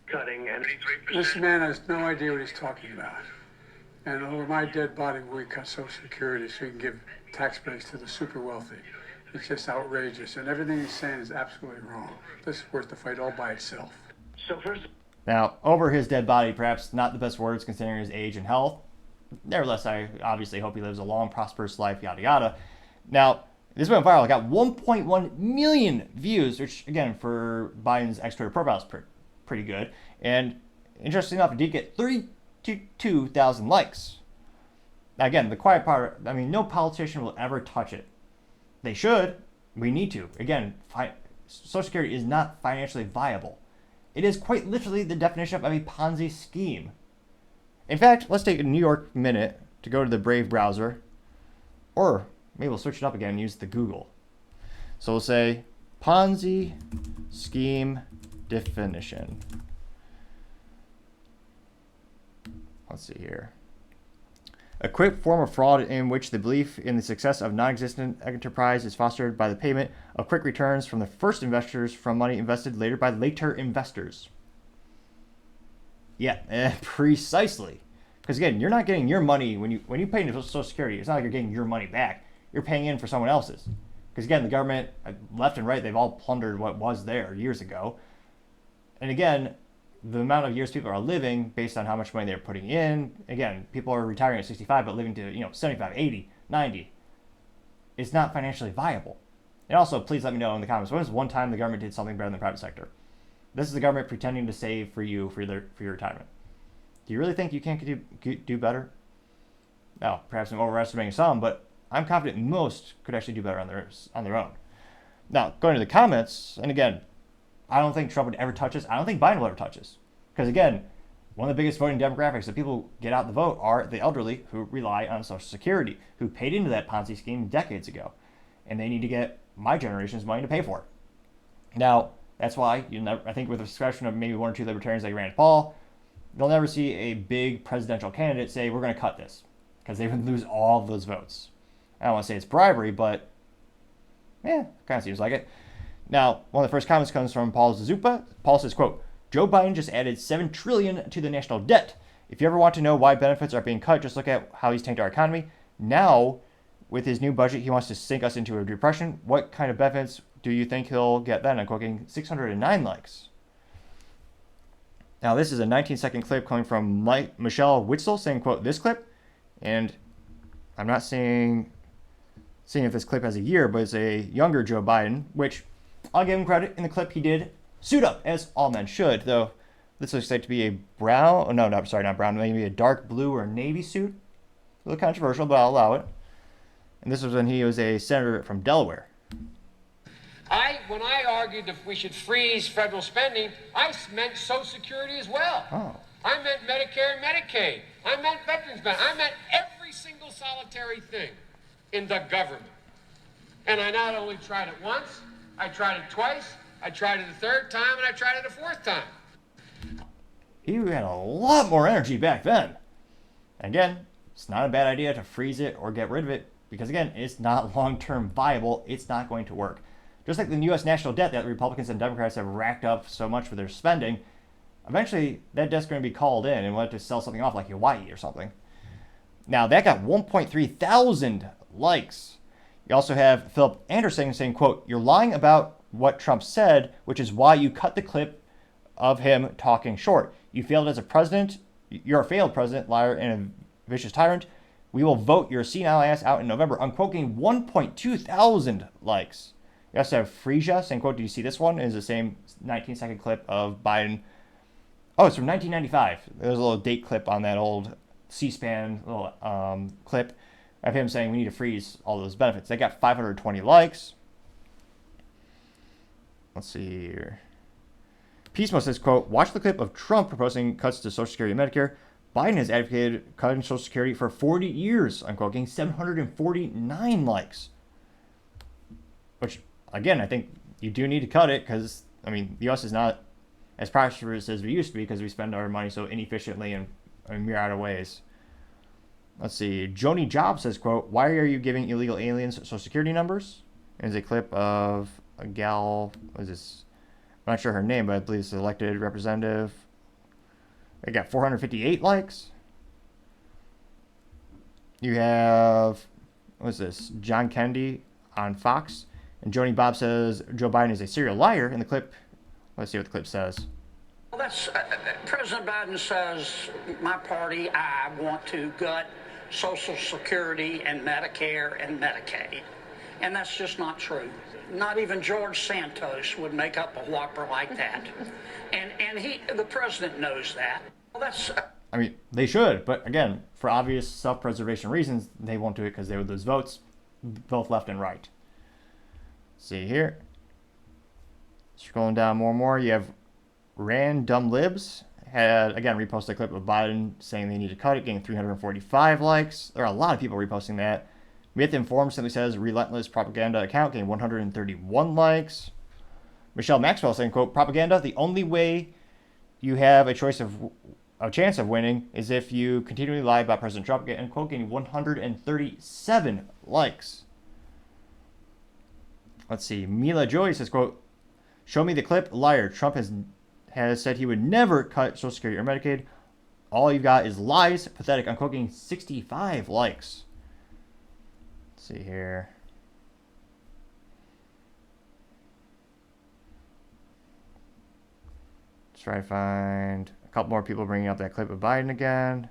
cutting, and this man has no idea what he's talking about. And over my dead body, we cut Social Security so we can give tax breaks to the super wealthy. It's just outrageous, and everything he's saying is absolutely wrong. This is worth the fight all by itself. So first, now, over his dead body, perhaps not the best words considering his age and health. Nevertheless, I obviously hope he lives a long, prosperous life, yada yada. Now, this went viral. It got 1.1 million views, which, again, for Biden's ex-Twitter profile is pretty good. And interestingly enough, it did get 32,000 likes. Now, again, the quiet part, no politician will ever touch it. They should. We need to. Again, Social Security is not financially viable. It is quite literally the definition of a Ponzi scheme. In fact, let's take a New York minute to go to the Brave browser. Or maybe we'll switch it up again and use the Google. So we'll say Ponzi scheme definition. Let's see here. A quick form of fraud in which the belief in the success of non-existent enterprise is fostered by the payment of quick returns from the first investors from money invested later by later investors. Yeah, precisely. Because again, you're not getting your money when you pay into Social Security. It's not like you're getting your money back. You're paying in for someone else's. Because again, the government, left and right, they've all plundered what was there years ago. And again, the amount of years people are living based on how much money they're putting in. Again, people are retiring at 65 but living to 75, 80, 90. It's not financially viable. And also, please let me know in the comments, when was one time the government did something better than the private sector? This is the government pretending to save for you for your retirement. Do you really think you can't do better? Now, perhaps I'm overestimating some, but I'm confident most could actually do better on their own. Now, going to the comments, and again, I don't think Trump would ever touch this. I don't think Biden will ever touch this. Because again, one of the biggest voting demographics that people get out the vote are the elderly who rely on Social Security, who paid into that Ponzi scheme decades ago. And they need to get my generation's money to pay for it. Now, that's why I think with the exception of maybe one or two libertarians like Rand Paul, they'll never see a big presidential candidate say, we're going to cut this. Because they would lose all of those votes. I don't want to say it's bribery, but kind of seems like it. Now, one of the first comments comes from Paul Zazupa. Paul says, quote, "Joe Biden just added $7 trillion to the national debt. If you ever want to know why benefits are being cut, just look at how he's tanked our economy. Now, with his new budget, he wants to sink us into a depression. What kind of benefits do you think he'll get then?" I'm quoting 609 likes. Now, this is a 19-second clip coming from Michelle Witzel saying, quote, "This clip," and I'm not seeing if this clip has a year, but it's a younger Joe Biden, which I'll give him credit. In the clip, he did suit up, as all men should, though this looks like to be a brown, not brown, maybe a dark blue or navy suit. A little controversial, but I'll allow it. And this was when he was a senator from Delaware. When I argued that we should freeze federal spending, I meant Social Security as well. Oh. I meant Medicare and Medicaid. I meant veterans benefits. I meant every single solitary thing in the government. And I not only tried it once, I tried it twice, I tried it a third time, and I tried it a fourth time. He had a lot more energy back then. Again, it's not a bad idea to freeze it or get rid of it because, again, it's not long-term viable. It's not going to work. Just like the U.S. national debt that Republicans and Democrats have racked up so much for their spending, eventually that debt's going to be called in and we'll have to sell something off like Hawaii or something. Now, that got 1.3 thousand likes. You also have Philip Anderson saying, quote, "You're lying about what Trump said, which is why you cut the clip of him talking short. You failed as a president. You're a failed president, liar, and a vicious tyrant. We will vote your senile ass out in November. Unquoting 1.2 thousand likes. You also have Frisia saying, quote, "Do you see this one?" Is the same 19-second clip of Biden. Oh, it's from 1995. There's a little date clip on that old C-SPAN little clip of him saying we need to freeze all those benefits. They got 520 likes. Let's see here. Peacemo says, quote, "Watch the clip of Trump proposing cuts to Social Security and Medicare. Biden has advocated cutting Social Security for 40 years, unquote, getting 749 likes." Which, again, I think you do need to cut it because, I mean, the U.S. is not as prosperous as we used to be because we spend our money so inefficiently in a myriad of ways. Let's see. Joni Job says, quote, "Why are you giving illegal aliens Social Security numbers?" There's a clip of a gal, what is this? I'm not sure her name, but I believe it's an elected representative. They got 458 likes. You have, what is this? John Kennedy on Fox. And Joni Bob says Joe Biden is a serial liar in the clip. Let's see what the clip says. Well, that's President Biden says, my party, I want to gut Social Security and Medicare and Medicaid. And that's just not true. Not even George Santos would make up a whopper like that. And the president knows that. Well, that's... I mean, they should, but again, for obvious self-preservation reasons, they won't do it because they would lose votes, both left and right. See here. Scrolling down more and more, you have Random Libs had, again, reposted a clip of Biden saying they need to cut it, getting 345 likes. There are a lot of people reposting that. Myth Informed simply says relentless propaganda account getting 131 likes. Michelle Maxwell saying, quote, "Propaganda, the only way you have a chance of winning is if you continually lie about President Trump," and quote, getting 137 likes. Let's see. Mila Joy says, quote, "Show me the clip. Liar. Trump has said he would never cut Social Security or Medicaid. All you've got is lies. Pathetic." I'm quoting 65 likes. Let's see here. Let's try to find a couple more people bringing up that clip of Biden again.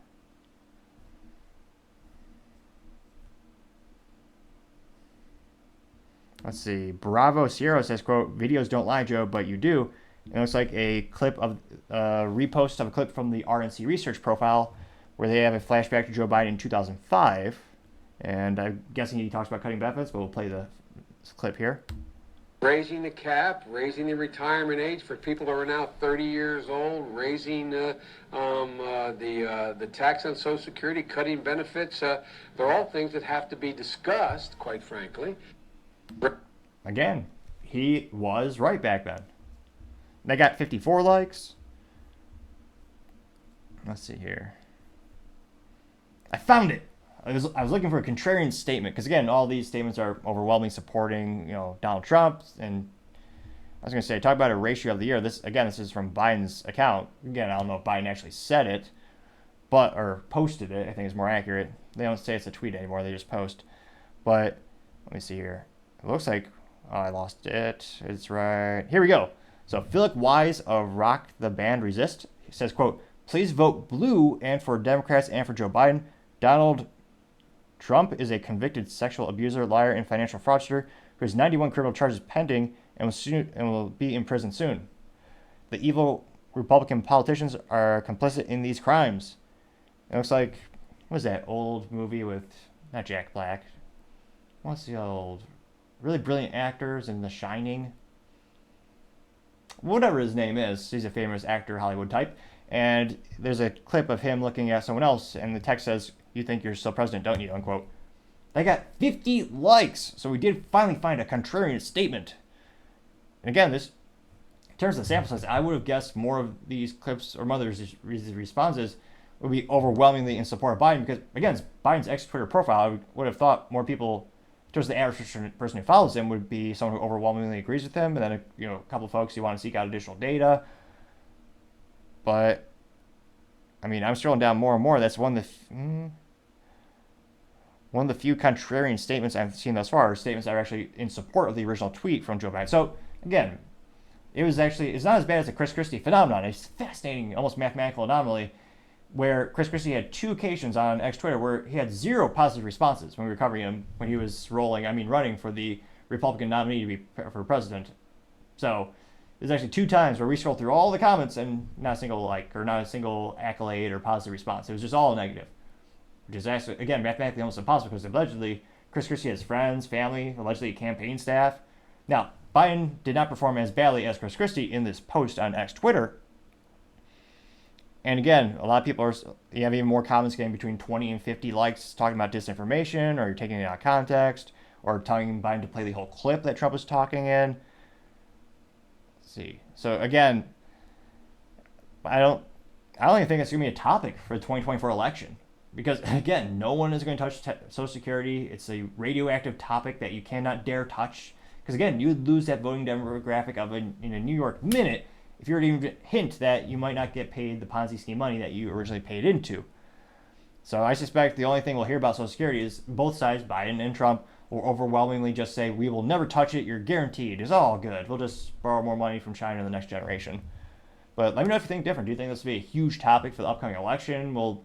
Let's see. Bravo Sierra says, quote, "Videos don't lie, Joe, but you do." And it looks like a clip of repost of a clip from the RNC research profile where they have a flashback to Joe Biden in 2005. And I'm guessing he talks about cutting benefits, but we'll play the clip here. Raising the cap, raising the retirement age for people who are now 30 years old, raising the tax on Social Security, cutting benefits. They're all things that have to be discussed, quite frankly. Again, he was right back then. They got 54 likes. Let's see here. I found it. I was looking for a contrarian statement because, again, all these statements are overwhelmingly supporting, Donald Trump. And I was going to say, talk about a ratio of the year. This is from Biden's account. Again, I don't know if Biden actually said it, or posted it. I think is more accurate. They don't say it's a tweet anymore. They just post. But let me see here. It looks like I lost it. It's right here. We go. So Philip Wise of Rock the Band Resist says, quote, "Please vote blue and for Democrats and for Joe Biden. Donald Trump is a convicted sexual abuser, liar, and financial fraudster who has 91 criminal charges pending and will be in prison soon. The evil Republican politicians are complicit in these crimes." It looks like, what is that old movie with, not Jack Black, what's the old, really brilliant actors in The Shining? Whatever his name is, he's a famous actor, Hollywood type. And there's a clip of him looking at someone else, and the text says, "You think you're still president, don't you?" unquote. They got 50 likes, so we did finally find a contrarian statement. And again, this, in terms of the sample size, I would have guessed more of these clips or more of these responses would be overwhelmingly in support of Biden because, again, it's Biden's ex-Twitter profile. I would have thought more people, in terms of the average person who follows him, would be someone who overwhelmingly agrees with him, and then a couple of folks who want to seek out additional data. But I mean, I'm scrolling down more and more. That's one of the few contrarian statements I've seen thus far, are statements that are actually in support of the original tweet from Joe Biden. So again, it's not as bad as the Chris Christie phenomenon. It's a fascinating, almost mathematical anomaly. where Chris Christie had 2 occasions on X Twitter where he had 0 positive responses when we were covering him when he was running for the Republican nominee to be for president. So there's actually 2 times where we scrolled through all the comments and not a single like or not a single accolade or positive response. It was just all negative, which is actually, again, mathematically almost impossible because allegedly Chris Christie has friends, family, allegedly campaign staff. Now, Biden did not perform as badly as Chris Christie in this post on X Twitter. And again, a lot of people you have even more comments getting between 20 and 50 likes talking about disinformation, or you're taking it out of context, or telling Biden to play the whole clip that Trump was talking in. Let's see. So again, I don't even think it's going to be a topic for the 2024 election. Because again, no one is going to touch Social Security. It's a radioactive topic that you cannot dare touch. Because again, you would lose that voting demographic of in a New York minute if you were to even hint that you might not get paid the Ponzi scheme money that you originally paid into. So I suspect the only thing we'll hear about Social Security is both sides, Biden and Trump, will overwhelmingly just say, we will never touch it, you're guaranteed, it's all good. We'll just borrow more money from China in the next generation. But let me know if you think different. Do you think this will be a huge topic for the upcoming election? Well,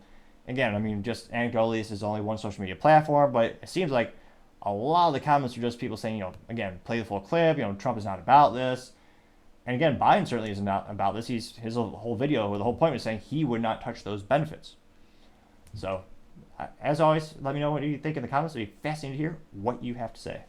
again, I mean, just anecdotally, this is only one social media platform, but it seems like a lot of the comments are just people saying, again, play the full clip, Trump is not about this. And again, Biden certainly is not about this. His whole video, the whole point was saying he would not touch those benefits. So, as always, let me know what you think in the comments. It'll be fascinating to hear what you have to say.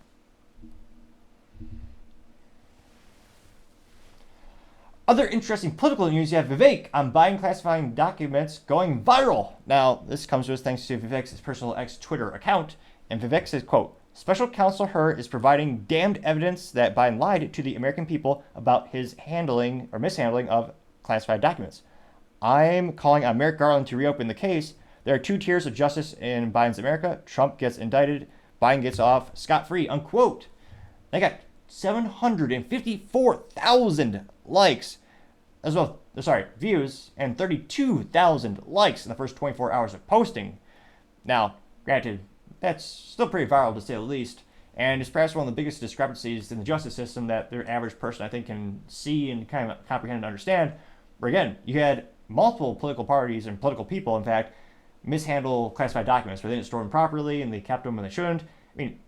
Other interesting political news, you have Vivek on Biden classifying documents going viral. Now, this comes to us thanks to Vivek's personal X Twitter account. And Vivek says, quote, Special Counsel Hur is providing damned evidence that Biden lied to the American people about his handling or mishandling of classified documents. I'm calling on Merrick Garland to reopen the case. There are 2 tiers of justice in Biden's America. Trump gets indicted. Biden gets off scot-free, unquote. They got 754,000 likes, as well, views, and 32,000 likes in the first 24 hours of posting. Now, granted, that's still pretty viral to say the least, and it's perhaps one of the biggest discrepancies in the justice system that the average person, I think, can see and kind of comprehend and understand. Where again, you had multiple political parties and political people, in fact, mishandle classified documents where they didn't store them properly and they kept them when they shouldn't. I mean,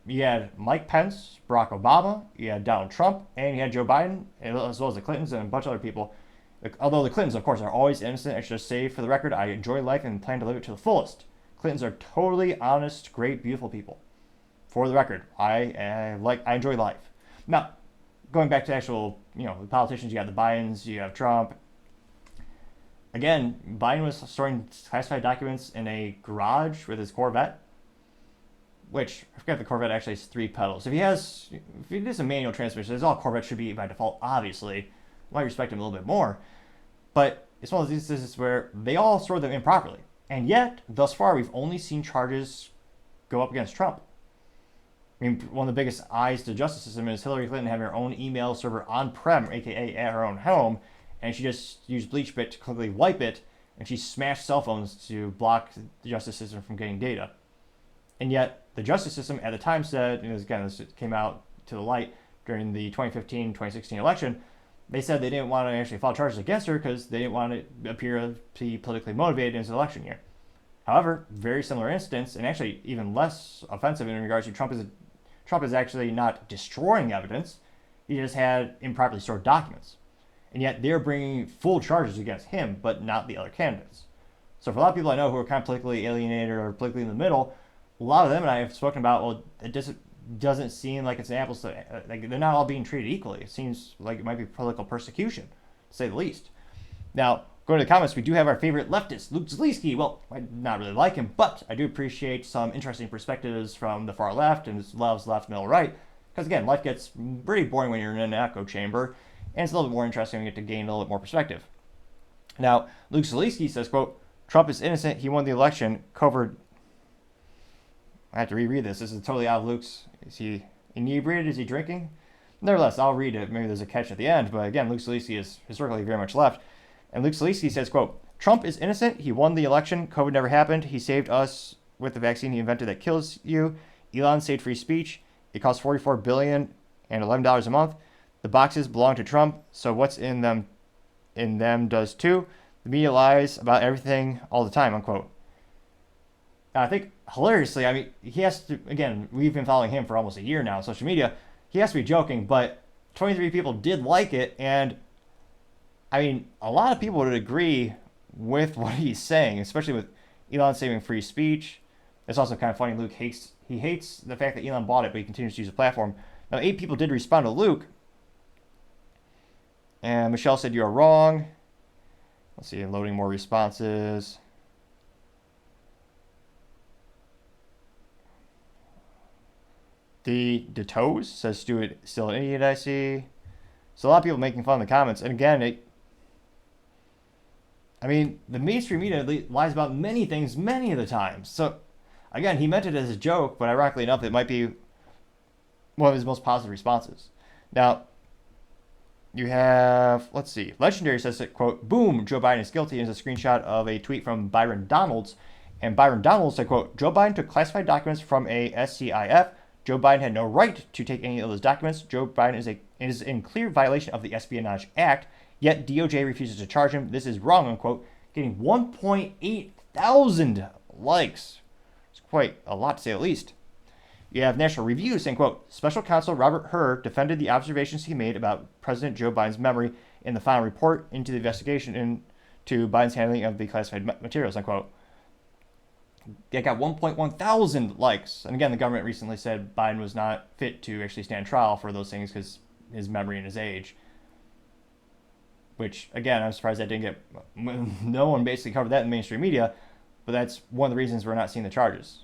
you had Mike Pence, Barack Obama, you had Donald Trump, and you had Joe Biden, as well as the Clintons and a bunch of other people. Although the Clintons, of course, are always innocent. I should just say, for the record, I enjoy life and plan to live it to the fullest. Clintons are totally honest, great, beautiful people. For the record, I enjoy life. Now, going back to actual, the politicians, you have the Bidens, you have Trump. Again, Biden was storing classified documents in a garage with his Corvette, which, I forget, the Corvette actually has 3 pedals. If it is a manual transmission, as all Corvettes should be by default, obviously, I might respect him a little bit more. But it's one of these instances where they all stored them improperly. And yet, thus far, we've only seen charges go up against Trump. I mean, one of the biggest eyes to the justice system is Hillary Clinton having her own email server on-prem, aka at her own home, and she just used BleachBit to quickly wipe it, and she smashed cell phones to block the justice system from getting data. And yet, the justice system at the time said, and this came out to the light during the 2015-2016 election, they said they didn't want to actually file charges against her because they didn't want to appear to be politically motivated in this election year. However, very similar instance, and actually even less offensive in regards to Trump is actually not destroying evidence. He just had improperly stored documents. And yet they're bringing full charges against him, but not the other candidates. So for a lot of people I know who are kind of politically alienated or politically in the middle, a lot of them and I have spoken about, well, it doesn't seem like it's an apples to, like they're not all being treated equally. It seems like it might be political persecution, to say the least. Now, going to the comments, we do have our favorite leftist, Luke Zaleski. Well, I not really like him, but I do appreciate some interesting perspectives from the far left and loves left, middle, right. Because again, life gets pretty boring when you're in an echo chamber, and it's a little bit more interesting when you get to gain a little bit more perspective. Now, Luke Zaleski says, quote, Trump is innocent, he won the election, covered. I have to reread this. This is totally out of Luke's. Is he inebriated? Is he drinking? Nevertheless, I'll read it. Maybe there's a catch at the end. But again, Luke Zaleski is historically very much left. And Luke Zaleski says, quote, Trump is innocent. He won the election. COVID never happened. He saved us with the vaccine he invented that kills you. Elon saved free speech. It costs $44 billion and $11 a month. The boxes belong to Trump. So what's in them does too. The media lies about everything all the time, unquote. Now, I think, hilariously, I mean, he has to, again, we've been following him for almost a year now on social media. He has to be joking, but 23 people did like it, and, I mean, a lot of people would agree with what he's saying, especially with Elon saving free speech. It's also kind of funny, Luke hates the fact that Elon bought it, but he continues to use the platform. Now, 8 people did respond to Luke, and Michelle said, "You are wrong." Let's see, loading more responses. The toes says Stuart still an idiot, I see. So a lot of people making fun of the comments. And again, I mean, the mainstream media lies about many things many of the times. So again, he meant it as a joke, but ironically enough, it might be one of his most positive responses. Now, you have, let's see, Legendary says that, quote, "Boom, Joe Biden is guilty," is a screenshot of a tweet from Byron Donalds. And Byron Donalds said, quote, "Joe Biden took classified documents from a SCIF. Joe Biden had no right to take any of those documents. Joe Biden is in clear violation of the Espionage Act, yet DOJ refuses to charge him. This is wrong," unquote, getting 1.8 thousand likes. It's quite a lot, to say the least. You have National Review saying, quote, "Special Counsel Robert Hur defended the observations he made about President Joe Biden's memory in the final report into the investigation into Biden's handling of the classified materials," unquote. They got 1.1 thousand likes. And again, the government recently said Biden was not fit to actually stand trial for those things because his memory and his age. Which, again, I'm surprised that didn't get... No one basically covered that in mainstream media, but that's one of the reasons we're not seeing the charges.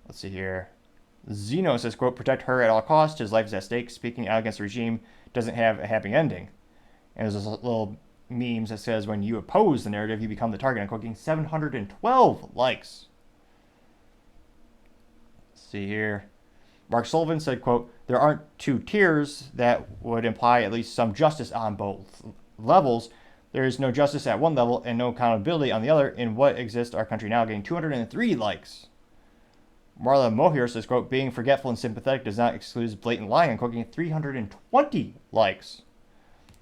Let's see here. Zeno says, quote, "Protect her at all costs. His life is at stake. Speaking out against the regime doesn't have a happy ending." And there's this little memes that says, "When you oppose the narrative, you become the target," and getting 712 likes. Let's see here. Mark Sullivan said, quote, "There aren't two tiers that would imply at least some justice on both levels. There is no justice at one level and no accountability on the other. In what exists our country now," getting 203 likes. Marla Mohier says, quote, "Being forgetful and sympathetic does not exclude blatant lying," and getting 320 likes.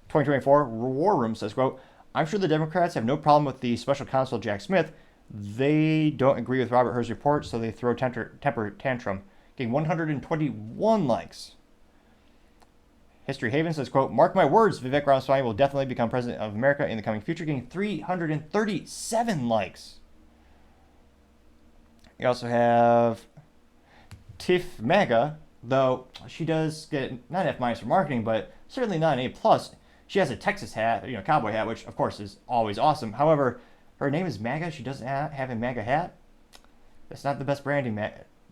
2024 War Room says, quote, "I'm sure the Democrats have no problem with the special counsel Jack Smith. They don't agree with Robert Hur's report, so they throw temper tantrum," getting 121 likes. History Haven says, quote, "Mark my words, Vivek Ramaswamy will definitely become president of America in the coming future," getting 337 likes. You also have Tiff Maga, though she does get not an F- for marketing, but certainly not an A+. She has a Texas hat, cowboy hat, which of course is always awesome. However, her name is MAGA. She doesn't have a MAGA hat. That's not the best branding,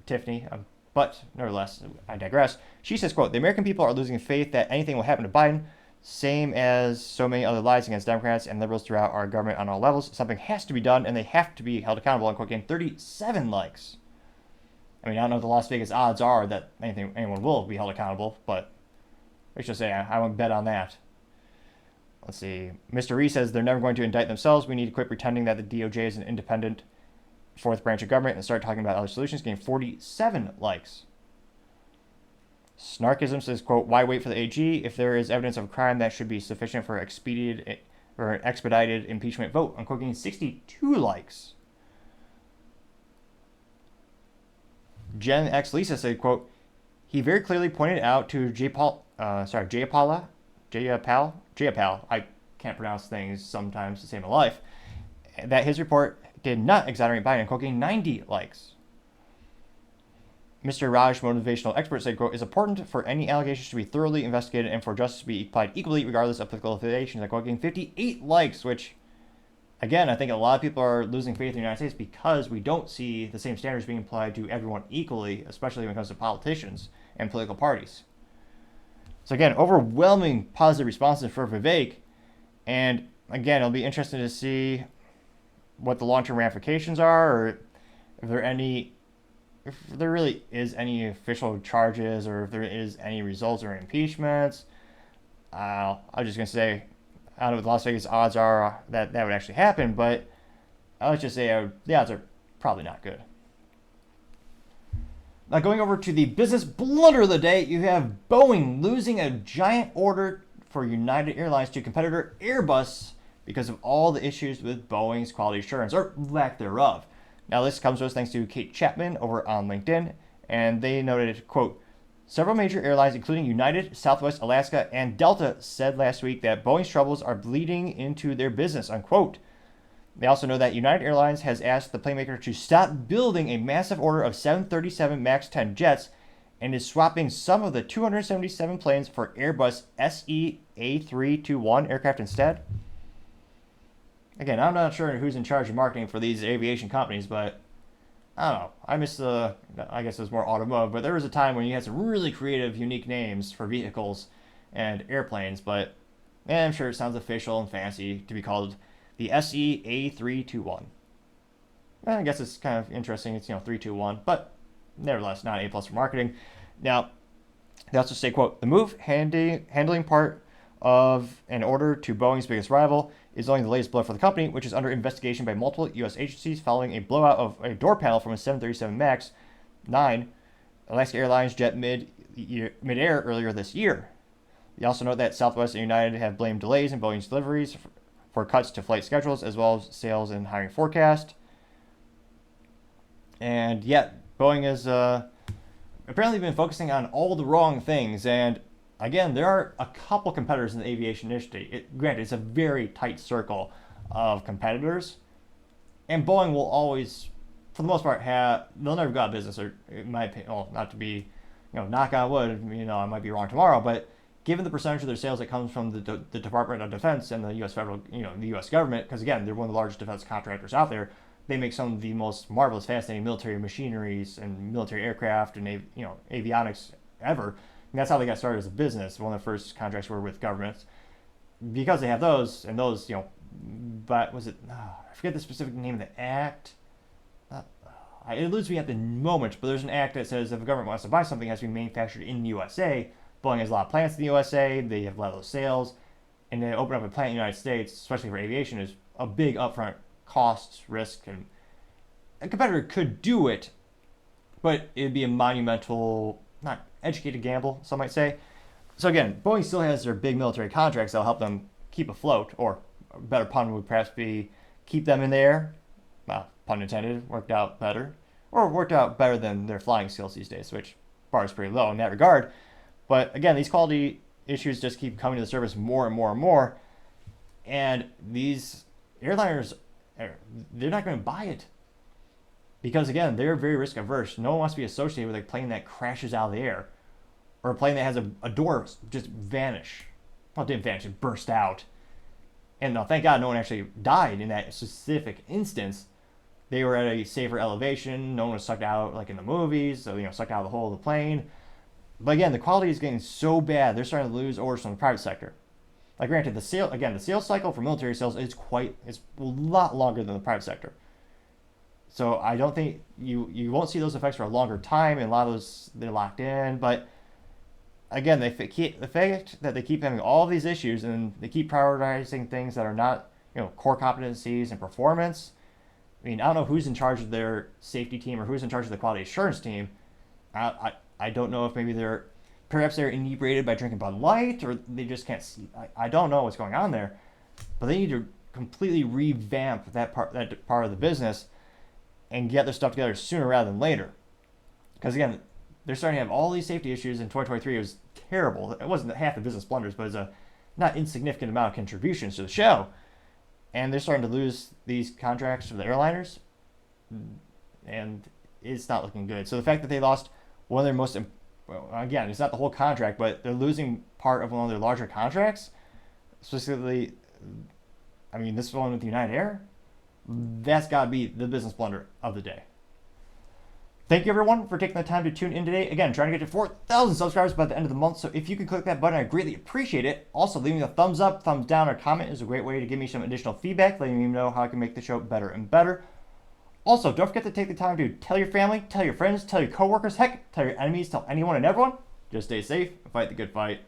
Tiffany. But nevertheless, I digress. She says, quote, "The American people are losing faith that anything will happen to Biden, same as so many other lies against Democrats and liberals throughout our government on all levels. Something has to be done, and they have to be held accountable," unquote, getting 37 likes. I mean, I don't know what the Las Vegas odds are that anyone will be held accountable, but let's just say I won't bet on that. Let's see. Mr. Reese says, "They're never going to indict themselves. We need to quit pretending that the DOJ is an independent fourth branch of government and start talking about other solutions," getting 47 likes. Snarkism says, quote, "Why wait for the AG? If there is evidence of a crime, that should be sufficient for an expedited impeachment vote," unquote, getting 62 likes. Gen X Lisa said, quote, "He very clearly pointed out to Jayapal, I can't pronounce things sometimes to save my life, that his report did not exonerate Biden," unquote, getting 90 likes. Mr. Raj, motivational expert, said, quote, "It's important for any allegations to be thoroughly investigated and for justice to be applied equally regardless of political affiliations," unquote, getting 58 likes, which, again, I think a lot of people are losing faith in the United States because we don't see the same standards being applied to everyone equally, especially when it comes to politicians and political parties. So again, overwhelming positive responses for Vivek, and again, it'll be interesting to see what the long-term ramifications are, or if there really is any official charges, or if there is any results or impeachments. I'm just gonna say, I don't know what the Las Vegas odds are that would actually happen, but let's just say the odds are probably not good. Now, going over to the business blunder of the day, you have Boeing losing a giant order for United Airlines to competitor Airbus because of all the issues with Boeing's quality assurance, or lack thereof. Now, this comes to us thanks to Kate Chapman over on LinkedIn, and they noted, quote, several major airlines, including United, Southwest, Alaska, and Delta, said last week that Boeing's troubles are bleeding into their business, unquote. They also know that United Airlines has asked the plane to stop building a massive order of 737 MAX 10 jets and is swapping some of the 277 planes for Airbus SE A321 aircraft instead. Again, I'm not sure who's in charge of marketing for these aviation companies, but I don't know. I guess it was more automotive, but there was a time when you had some really creative, unique names for vehicles and airplanes, but I'm sure it sounds official and fancy to be called the SE A321. I guess it's kind of interesting. It's, 321, but nevertheless, not A+ for marketing. Now, they also say, quote, the move handling part of an order to Boeing's biggest rival is only the latest blow for the company, which is under investigation by multiple U.S. agencies following a blowout of a door panel from a 737 MAX 9 Alaska Airlines jet mid-air earlier this year. They also note that Southwest and United have blamed delays in Boeing's deliveries for cuts to flight schedules, as well as sales and hiring forecast. And yet, Boeing has apparently been focusing on all the wrong things. And again, there are a couple competitors in the aviation industry. Granted, it's a very tight circle of competitors. And Boeing will always, for the most part, they'll never go out of business, or in my opinion, well, not to be, knock on wood, I might be wrong tomorrow, but given the percentage of their sales that comes from the Department of Defense and the U.S. federal, the U.S. government, because again, they're one of the largest defense contractors out there. They make some of the most marvelous, fascinating military machineries and military aircraft and avionics ever. And that's how they got started as a business. One of the first contracts were with governments, because they have those, and those, but was it? I forget the specific name of the act. It eludes me at the moment, but there's an act that says if a government wants to buy something, it has to be manufactured in the USA. Boeing has a lot of plants in the USA. They have a lot of those sales, and they open up a plant in the United States, especially for aviation, is a big upfront cost, risk, and a competitor could do it, but it'd be a monumental, not educated gamble, some might say. So again, Boeing still has their big military contracts that'll help them keep afloat, or a better pun would perhaps be keep them in the air. Well, pun intended, worked out better, or worked out better than their flying skills these days, which bar is pretty low in that regard. But again, these quality issues just keep coming to the surface more and more and more. And these airliners, they're not going to buy it. Because again, they're very risk averse. No one wants to be associated with a plane that crashes out of the air, or a plane that has a door just vanish. Well, it didn't vanish, it burst out. And no, thank God no one actually died in that specific instance. They were at a safer elevation. No one was sucked out like in the movies, so sucked out of the whole of the plane. But again, the quality is getting so bad, they're starting to lose orders from the private sector. Like, granted, the sales cycle for military sales is a lot longer than the private sector. So I don't think you won't see those effects for a longer time, and a lot of those, they're locked in. But again, the fact that they keep having all of these issues and they keep prioritizing things that are not core competencies and performance. I mean, I don't know who's in charge of their safety team or who's in charge of the quality assurance team. I don't know if maybe perhaps they're inebriated by drinking Bud Light, or they just can't see. I don't know what's going on there, but they need to completely revamp that part of the business and get their stuff together sooner rather than later. Because again, they're starting to have all these safety issues in 2023. It was terrible. It wasn't half the business blunders, but it was a not insignificant amount of contributions to the show. And they're starting to lose these contracts for the airliners, and it's not looking good. So the fact that they lost one of their most, again, it's not the whole contract, but they're losing part of one of their larger contracts, specifically, I mean, this one with United Air, that's got to be the business blunder of the day. Thank you, everyone, for taking the time to tune in today. Again, trying to get to 4,000 subscribers by the end of the month, so if you can click that button, I greatly appreciate it. Also, leaving a thumbs up, thumbs down, or comment is a great way to give me some additional feedback, letting me know how I can make the show better and better. Also, don't forget to take the time to tell your family, tell your friends, tell your coworkers, heck, tell your enemies, tell anyone and everyone. Just stay safe and fight the good fight.